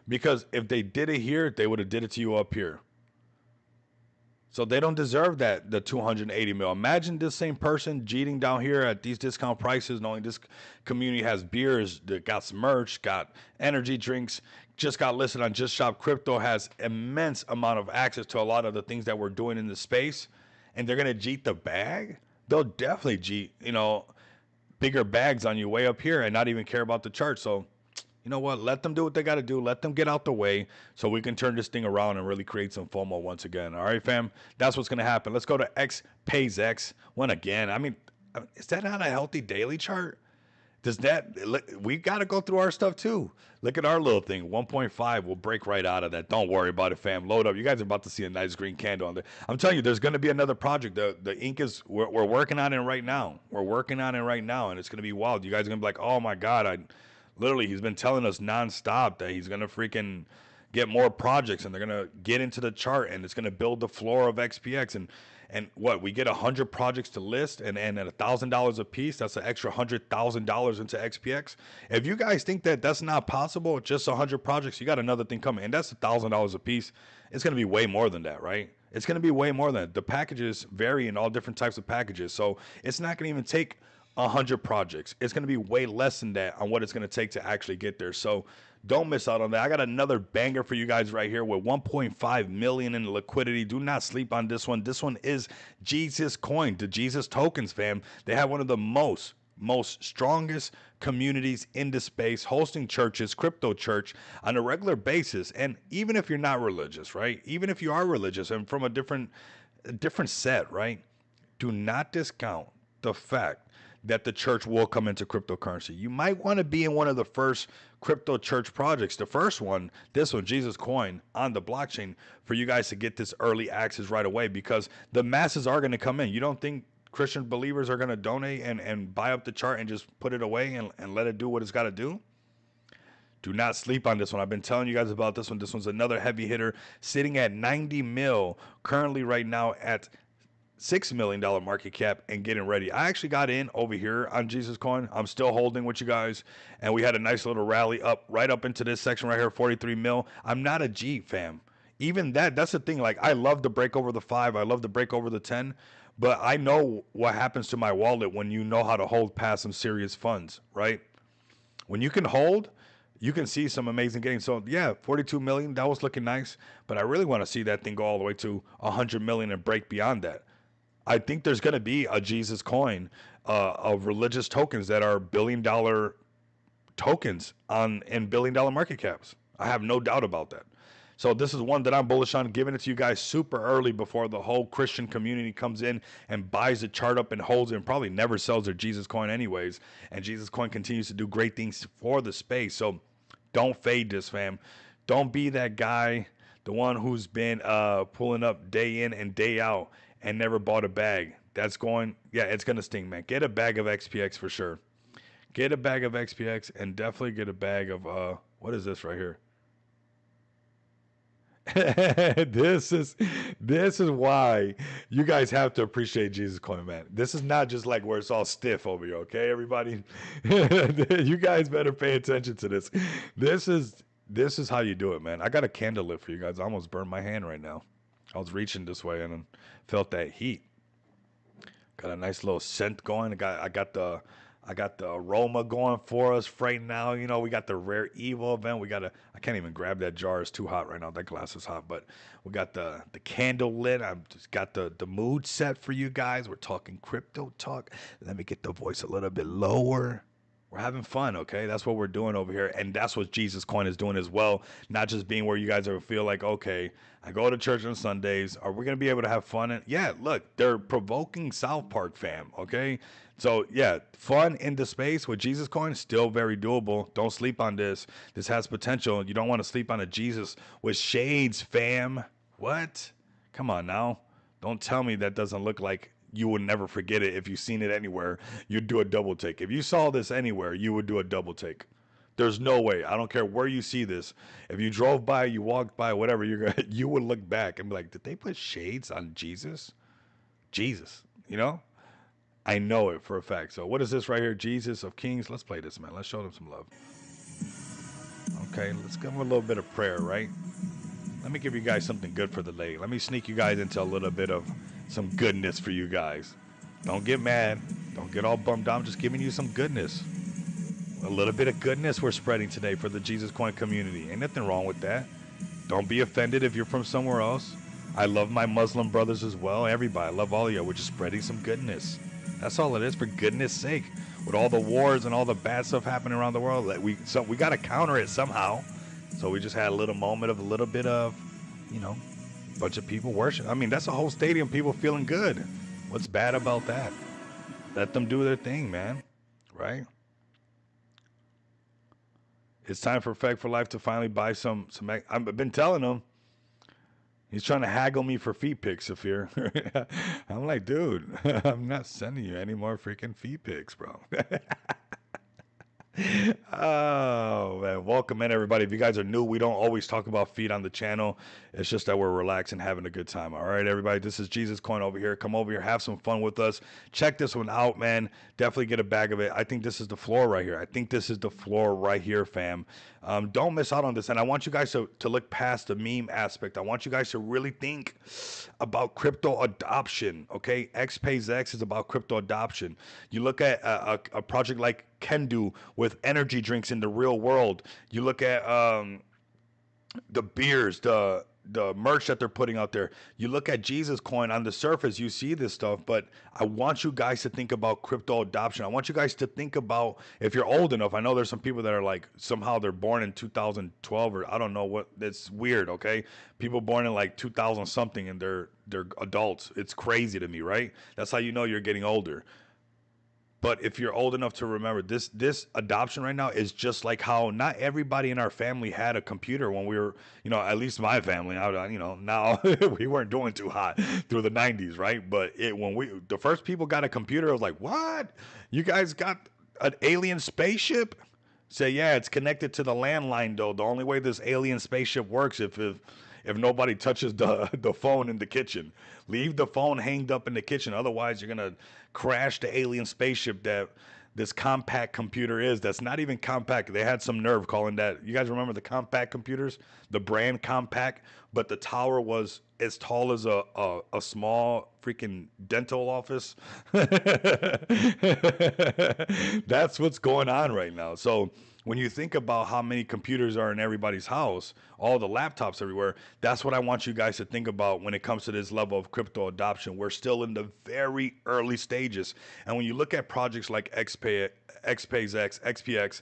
S1: Because if they did it here, they would have did it to you up here. So they don't deserve that, the 280 mil. Imagine this same person jeeting down here at these discount prices, knowing this community has beers, that got some merch, got energy drinks, just got listed on Just Shop Crypto, has immense amount of access to a lot of the things that we're doing in the space, and they're going to jeet the bag? They'll definitely jeet, you know, bigger bags on you way up here and not even care about the chart. So, you know what? Let them do what they got to do. Let them get out the way so we can turn this thing around and really create some FOMO once again. All right, fam? That's what's going to happen. Let's go to X Pays X. One again. I mean, is that not a healthy daily chart? Does that, we got to go through our stuff too. Look at our little thing. 1.5 will break right out of that. Don't worry about it, fam. Load up. You guys are about to see a nice green candle on there. I'm telling you, there's going to be another project. The ink is, we're working on it right now. We're working on it right now, and it's going to be wild. You guys are going to be like, oh my God, literally, he's been telling us nonstop that he's going to freaking get more projects, and they're going to get into the chart, and it's going to build the floor of XPX. And what, we get 100 projects to list, and at $1,000 a piece, that's an extra $100,000 into XPX. If you guys think that that's not possible, just 100 projects, you got another thing coming, and that's $1,000 a piece. It's going to be way more than that, right? It's going to be way more than that. The packages vary in all different types of packages. So it's not going to even take 100 projects. It's going to be way less than that on what it's going to take to actually get there. So don't miss out on that. I got another banger for you guys right here with 1.5 million in liquidity. Do not sleep on this one. This one is Jesus Coin, the Jesus tokens, fam. They have one of the most strongest communities in the space, hosting churches, crypto church on a regular basis. And even if you're not religious, right? Even if you are religious and from a different set, right? Do not discount the fact that the church will come into cryptocurrency. You might want to be in one of the first crypto church projects. The first one, this one, Jesus Coin, on the blockchain, for you guys to get this early access right away, because the masses are going to come in. You don't think Christian believers are going to donate and buy up the chart and just put it away and let it do what it's got to do? Do not sleep on this one. I've been telling you guys about this one. This one's another heavy hitter, sitting at 90 mil, currently right now at $6 million market cap and getting ready. I actually got in over here on Jesus Coin. I'm still holding with you guys. And we had a nice little rally up right up into this section right here, 43 mil. I'm not a G, fam. Even that's the thing. Like, I love to break over the 5. I love to break over the 10. But I know what happens to my wallet when you know how to hold past some serious funds, right? When you can hold, you can see some amazing gains. So yeah, 42 million, that was looking nice. But I really want to see that thing go all the way to 100 million and break beyond that. I think there's going to be a Jesus Coin of religious tokens that are $1 billion tokens in $1 billion market caps. I have no doubt about that. So this is one that I'm bullish on, giving it to you guys super early before the whole Christian community comes in and buys the chart up and holds it, and probably never sells their Jesus Coin anyways. And Jesus Coin continues to do great things for the space. So don't fade this, fam. Don't be that guy, the one who's been pulling up day in and day out and never bought a bag. It's going to sting, man. Get a bag of XPX for sure. Get a bag of XPX and definitely get a bag of, what is this right here? This is why you guys have to appreciate Jesus Coin, man. This is not just like where it's all stiff over here, okay, everybody? You guys better pay attention to this. This is how you do it, man. I got a candle lit for you guys. I almost burned my hand right now. I was reaching this way and felt that heat. Got a nice little scent going. I got the aroma going for us right now. You know, we got the Rare Evil event. I can't even grab that jar. It's too hot right now. That glass is hot. But we got the candle lit. I've just got the mood set for you guys. We're talking crypto talk. Let me get the voice a little bit lower. We're having fun, okay? That's what we're doing over here. And that's what Jesus Coin is doing as well. Not just being where you guys ever feel like, okay, I go to church on Sundays. Are we going to be able to have fun? And yeah, look, they're provoking South Park, fam, okay? So yeah, fun in the space with Jesus Coin, still very doable. Don't sleep on this. This has potential. You don't want to sleep on a Jesus with shades, fam. What? Come on now. Don't tell me that doesn't look like you would never forget it. If you've seen it anywhere, you'd do a double take. If you saw this anywhere, you would do a double take. There's no way. I don't care where you see this. If you drove by, you walked by, whatever, you would look back and be like, did they put shades on Jesus? Jesus, you know? I know it for a fact. So what is this right here? Jesus of Kings. Let's play this, man. Let's show them some love. Okay, let's give them a little bit of prayer, right? Let me give you guys something good for the day. Let me sneak you guys into a little bit of some goodness for you guys. Don't get mad. Don't get all bummed out. I'm just giving you some goodness. A little bit of goodness we're spreading today for the Jesus Coin community. Ain't nothing wrong with that. Don't be offended if you're from somewhere else. I love my Muslim brothers as well. Everybody, I love all of you. We're just spreading some goodness. That's all it is, for goodness sake. With all the wars and all the bad stuff happening around the world, we got to counter it somehow. So we just had a little moment of a little bit of, you know, a bunch of people worship. I mean, that's a whole stadium, people feeling good. What's bad about that? Let them do their thing, man. Right? It's time for Effect for Life to finally buy some. I've been telling him. He's trying to haggle me for feet pics, Saphir. I'm like, dude, I'm not sending you any more freaking feet pics, bro. Oh, man. Welcome in, everybody. If you guys are new, we don't always talk about feet on the channel. It's just that we're relaxing, having a good time. All right, everybody. This is Jesus Coin over here. Come over here, have some fun with us. Check this one out, man. Definitely get a bag of it. I think this is the floor right here. I think this is the floor right here, fam. Don't miss out on this. And I want you guys to look past the meme aspect. I want you guys to really think about crypto adoption. Okay, XPayX is about crypto adoption. You look at a project like Kendu with energy drinks in the real world. You look at the beers, the merch that they're putting out there. You look at Jesus Coin on the surface, you see this stuff, but I want you guys to think about crypto adoption. I want you guys to think about, if you're old enough, I know there's some people that are like, somehow they're born in 2012 or I don't know what, it's weird, okay? People born in like 2000 something and they're adults. It's crazy to me, right? That's how you know you're getting older. But if you're old enough to remember, this adoption right now is just like how not everybody in our family had a computer when we were, at least my family. Now we weren't doing too hot through the 90s, right? But when the first people got a computer, I was like, what? You guys got an alien spaceship? Say, yeah, it's connected to the landline though. The only way this alien spaceship works if nobody touches the phone in the kitchen. Leave the phone hanged up in the kitchen. Otherwise, you're going to crash the alien spaceship that this compact computer is. That's not even compact. They had some nerve calling that. You guys remember the compact computers? The brand Compaq, but the tower was as tall as a small freaking dental office. That's what's going on right now. So when you think about how many computers are in everybody's house, all the laptops everywhere, that's what I want you guys to think about when it comes to this level of crypto adoption. We're still in the very early stages. And when you look at projects like XPayX, XPX,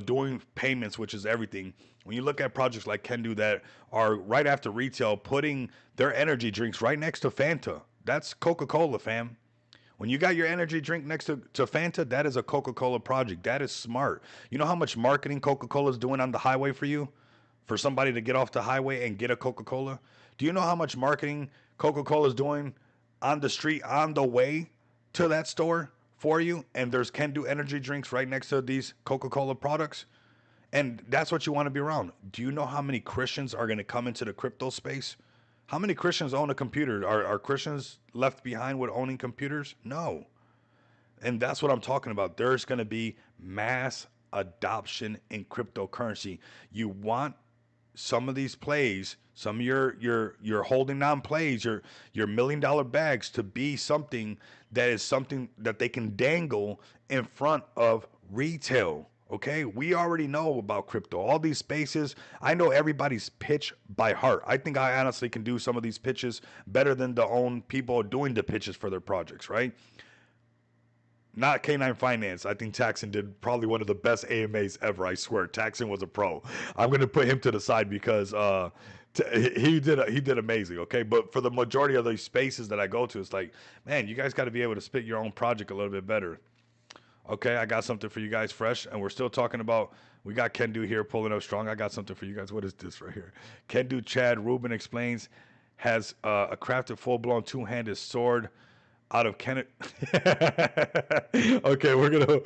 S1: doing payments, which is everything. When you look at projects like Kendu that are right after retail, putting their energy drinks right next to Fanta, that's Coca-Cola, fam. When you got your energy drink next to Fanta, that is a Coca-Cola project. That is smart. You know how much marketing Coca-Cola is doing on the highway for you? For somebody to get off the highway and get a Coca-Cola? Do you know how much marketing Coca-Cola is doing on the street, on the way to that store for you? And there's Kendu energy drinks right next to these Coca-Cola products? And that's what you want to be around. Do you know how many Christians are going to come into the crypto space? How many Christians own a computer? Are Christians left behind with owning computers? No. And that's what I'm talking about. There's going to be mass adoption in cryptocurrency. You want some of these plays, some of your holding on plays, your $1 million bags to be something that they can dangle in front of retail. Okay, we already know about crypto. All these spaces, I know everybody's pitch by heart. I think I honestly can do some of these pitches better than the own people doing the pitches for their projects, right? Not K9 Finance. I think Taxon did probably one of the best AMAs ever. I swear, Taxon was a pro. I'm going to put him to the side because he did amazing. Okay, but for the majority of these spaces that I go to, it's like, man, you guys got to be able to spit your own project a little bit better. Okay, I got something for you guys fresh, and we're still talking about, we got Kendu here pulling up strong. I got something for you guys. What is this right here? Kendu Chad Ruben explains, has a crafted full-blown two-handed sword out of Kenneth. Okay, we're gonna.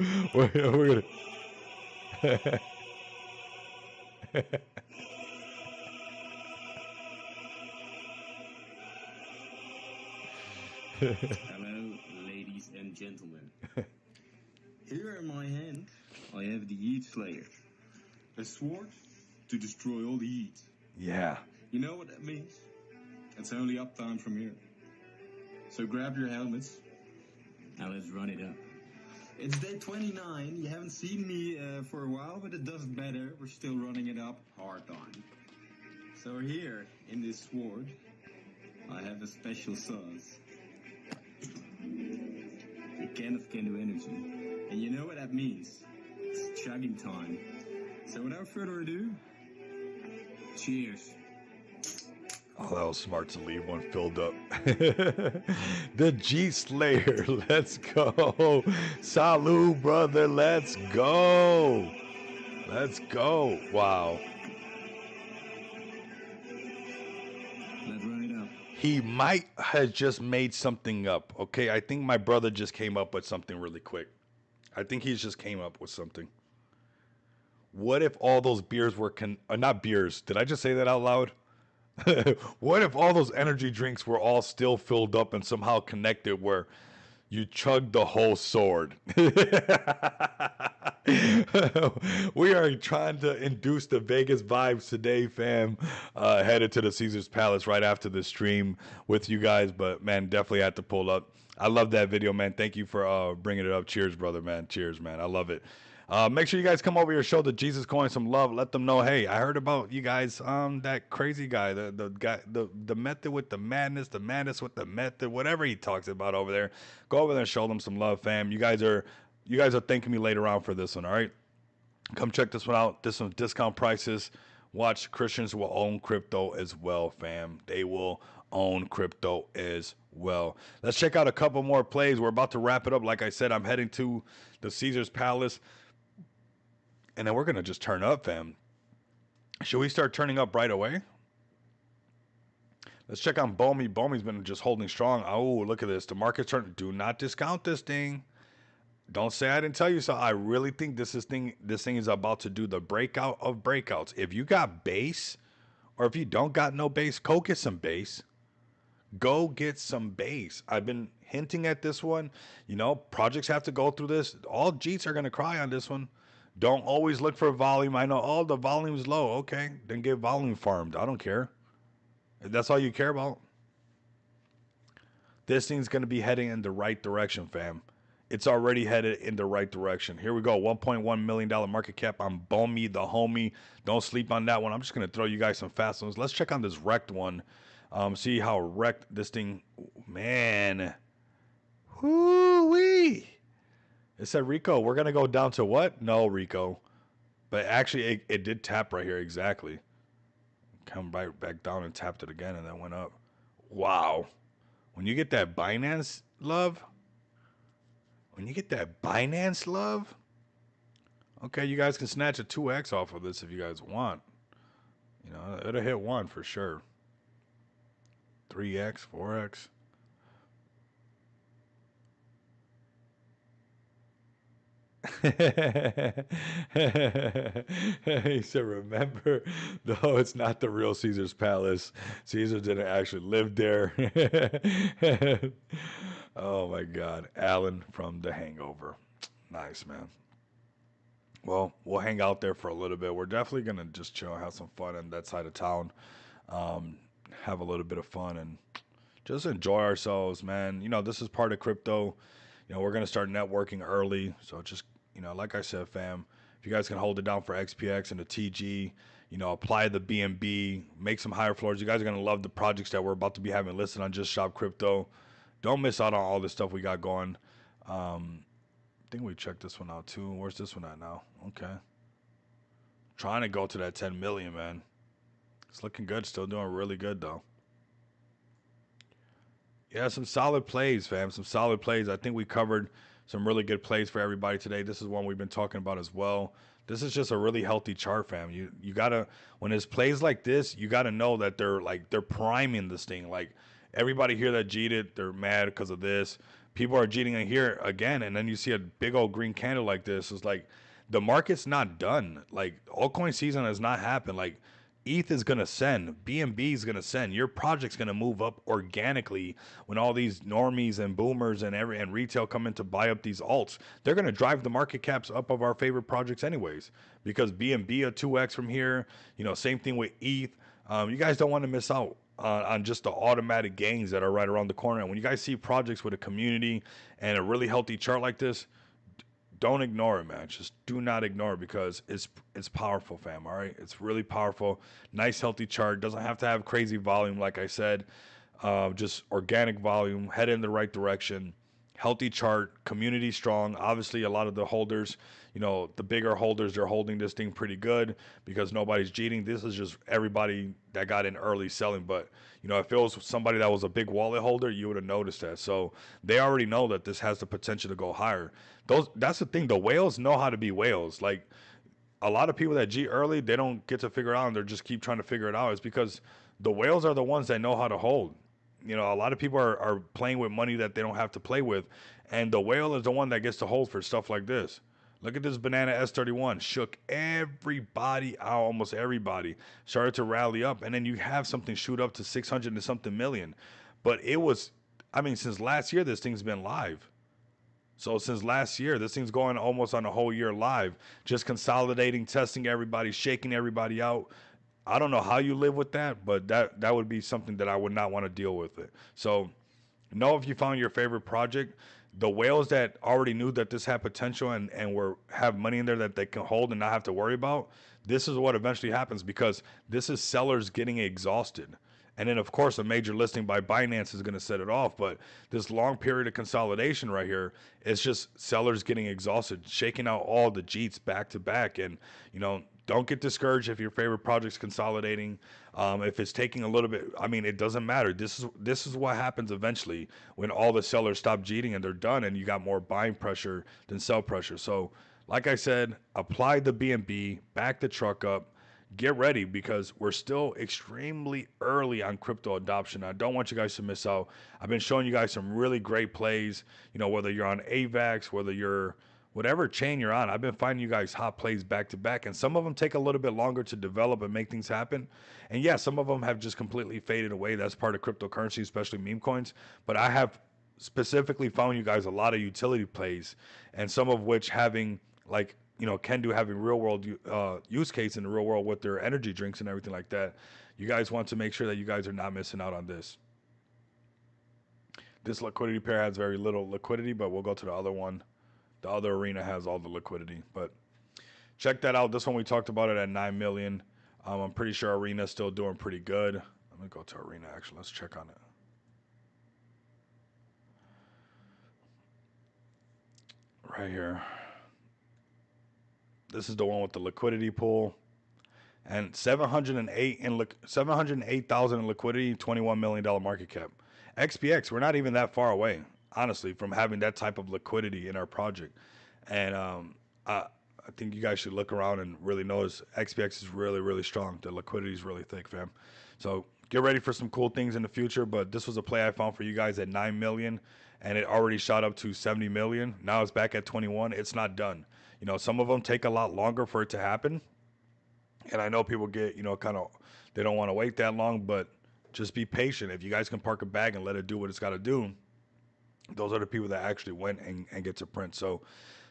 S5: Hello, ladies and gentlemen. Here in my hand, I have the Heat Slayer. A sword to destroy all the heat.
S1: Yeah.
S5: You know what that means? It's only uptime from here. So grab your helmets. Now let's run it up. It's day 29. You haven't seen me for a while, but it doesn't matter. We're still running it up hard on. So here, in this sword, I have a special sauce. The Kenneth Kendu Energy. And you know what that means? It's chugging time. So without further ado, cheers.
S1: Oh, that was smart to leave one filled up. The G Slayer, let's go. Salud, brother, let's go. Let's go. Wow.
S5: Let's run it up.
S1: He might have just made something up. Okay, I think my brother just came up with something really quick. I think he just came up with something. What if all those beers were not beers? Did I just say that out loud? What if all those energy drinks were all still filled up and somehow connected where you chugged the whole sword? We are trying to induce the Vegas vibes today, fam. Headed to the Caesars Palace right after the stream with you guys, but man, definitely had to pull up. I love that video, man. Thank you for bringing it up. Cheers, brother, man. Cheers, man. I love it. Make sure you guys come over here, show the Jesus Coin some love. Let them know, hey, I heard about you guys. That crazy guy, the guy, the method with the madness with the method, whatever he talks about over there. Go over there and show them some love, fam. You guys are thanking me later on for this one. All right, come check this one out. This one's discount prices. Watch, Christians will own crypto as well, fam. They will own crypto as well. Let's check out a couple more plays. We're about to wrap it up. Like I said, I'm heading to the Caesars Palace. And then we're going to just turn up, fam. Should we start turning up right away? Let's check on Bomi. Bomi's been just holding strong. Oh, look at this. The market's turning. Do not discount this thing. Don't say I didn't tell you so. I really think this thing is about to do the breakout of breakouts. If you got base, or if you don't got no base, go get some base. Go get some base. I've been hinting at this one. You know, projects have to go through this. All Jeets are going to cry on this one. Don't always look for volume. I know, oh, the volume's low. Okay, then get volume farmed. I don't care. If that's all you care about. This thing's going to be heading in the right direction, fam. It's already headed in the right direction. Here we go. $1.1 million market cap on Bomi, the homie. Don't sleep on that one. I'm just going to throw you guys some fast ones. Let's check on this wrecked one. See how wrecked this thing. Man. Whoo-wee. It said, Rico, we're going to go down to what? No, Rico. But actually, it did tap right here. Exactly. Come right back down and tapped it again, and then went up. Wow. When you get that Binance love. Okay, you guys can snatch a 2x off of this if you guys want. You know, it'll hit 1 for sure. 3x, 4x. He said, remember, no, it's not the real Caesar's Palace. Caesar didn't actually live there. Oh my God. Alan from The Hangover. Nice, man. Well, we'll hang out there for a little bit. We're definitely going to just chill, have some fun in that side of town. Have a little bit of fun and just enjoy ourselves, man. You know, this is part of crypto. You know, we're going to start networking early. So just, you know, like I said, fam, if you guys can hold it down for XPX and the TG, you know, apply the BNB, make some higher floors. You guys are going to love the projects that we're about to be having listed on Just Shop Crypto. Don't miss out on all this stuff we got going. I think we checked this one out too. Where's this one at now? Okay. Trying to go to that 10 million, man. It's looking good. Still doing really good, though. Yeah, some solid plays, fam. Some solid plays. I think we covered some really good plays for everybody today. This is one we've been talking about as well. This is just a really healthy chart, fam. You gotta, when it's plays like this, you gotta know that they're priming this thing. Like everybody here that cheated, they're mad because of this. People are cheating in here again, and then you see a big old green candle like this. It's like the market's not done. Like altcoin season has not happened. Like ETH is going to send, BNB is going to send, your project's going to move up organically when all these normies and boomers and retail come in to buy up these alts. They're going to drive the market caps up of our favorite projects anyways, because BNB a 2x from here, you know, same thing with ETH. You guys don't want to miss out on just the automatic gains that are right around the corner. And when you guys see projects with a community and a really healthy chart like this, don't ignore it, man. Just do not ignore it because it's powerful, fam. All right, it's really powerful. Nice, healthy chart. Doesn't have to have crazy volume, like I said. Just organic volume. Head in the right direction. Healthy chart. Community strong. Obviously, a lot of the holders, you know, the bigger holders, they're holding this thing pretty good because nobody's cheating. This is just everybody that got in early selling. But you know, if it was somebody that was a big wallet holder, you would have noticed that. So they already know that this has the potential to go higher. That's the thing. The whales know how to be whales. Like a lot of people that G early, they don't get to figure it out and they just keep trying to figure it out. It's because the whales are the ones that know how to hold. You know, a lot of people are playing with money that they don't have to play with. And the whale is the one that gets to hold for stuff like this. Look at this banana S31. Shook everybody out, almost everybody. Started to rally up. And then you have something shoot up to 600 and something million. But it was, I mean, since last year, this thing's been live. So since last year, this thing's going almost on a whole year live, just consolidating, testing everybody, shaking everybody out. I don't know how you live with that, but that would be something that I would not want to deal with it. So know if you found your favorite project. The whales that already knew that this had potential and were have money in there that they can hold and not have to worry about, this is what eventually happens, because this is sellers getting exhausted. And then, of course, a major listing by Binance is going to set it off. But this long period of consolidation right here is just sellers getting exhausted, shaking out all the Jeets back to back. And, you know, don't get discouraged if your favorite project's consolidating. If it's taking a little bit, I mean, it doesn't matter. This is what happens eventually when all the sellers stop cheating and they're done, and you got more buying pressure than sell pressure. So, like I said, apply the BNB, back the truck up. Get ready, because we're still extremely early on crypto adoption. I don't want you guys to miss out. I've been showing you guys some really great plays, you know, whether you're on AVAX, whether you're whatever chain you're on. I've been finding you guys hot plays back to back, and some of them take a little bit longer to develop and make things happen. And yeah, some of them have just completely faded away. That's part of cryptocurrency, especially meme coins. But I have specifically found you guys a lot of utility plays, and some of which having, like, you know, Kendu having real world use case in the real world with their energy drinks and everything like that. You guys want to make sure that you guys are not missing out on this. This liquidity pair has very little liquidity, but we'll go to the other one. The other arena has all the liquidity, but check that out. This one, we talked about it at 9 million. I'm pretty sure Arena's still doing pretty good. Let me go to Arena, actually. Let's check on it. Right here. This is the one with the liquidity pool, and 708,000 in liquidity, $21 million market cap. XPX, we're not even that far away, honestly, from having that type of liquidity in our project. And I think you guys should look around and really notice XPX is really, really strong. The liquidity is really thick, fam. So get ready for some cool things in the future. But this was a play I found for you guys at 9 million, and it already shot up to 70 million. Now it's back at 21. It's not done. You know, some of them take a lot longer for it to happen. And I know people get, you know, kind of, they don't want to wait that long, but just be patient. If you guys can park a bag and let it do what it's got to do, those are the people that actually went and get to print. So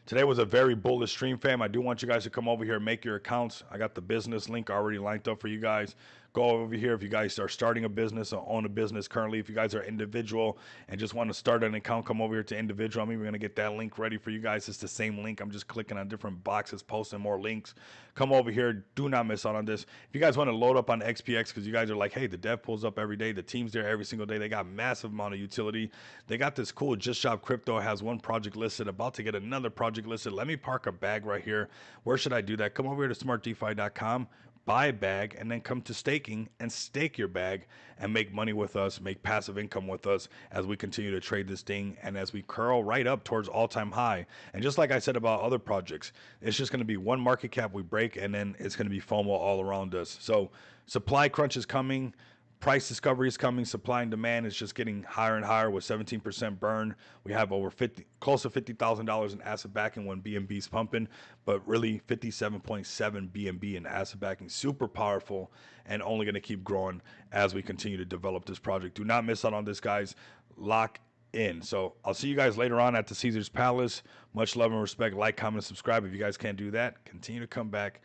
S1: today was a very bullish stream, fam. I do want you guys to come over here, make your accounts. I got the business link already lined up for you guys. Go over here if you guys are starting a business or own a business currently. If you guys are individual and just want to start an account, come over here to individual. I'm even going to get that link ready for you guys. It's the same link. I'm just clicking on different boxes, posting more links. Come over here. Do not miss out on this. If you guys want to load up on XPX, because you guys are like, hey, the dev pulls up every day. The team's there every single day. They got massive amount of utility. They got this cool Just Shop Crypto. Has one project listed, about to get another project listed. Let me park a bag right here. Where should I do that? Come over here to smartdefi.com. Buy a bag, and then come to staking and stake your bag and make money with us, make passive income with us as we continue to trade this thing and as we curl right up towards all-time high. And just like I said about other projects, it's just going to be one market cap we break, and then it's going to be FOMO all around us. So supply crunch is coming. Price discovery is coming. Supply and demand is just getting higher and higher with 17% burn. We have over close to $50,000 in asset backing when BNB's pumping, but really 57.7 BNB in asset backing. Super powerful and only going to keep growing as we continue to develop this project. Do not miss out on this, guys. Lock in. So I'll see you guys later on at the Caesars Palace. Much love and respect. Like, comment, subscribe. If you guys can't do that, continue to come back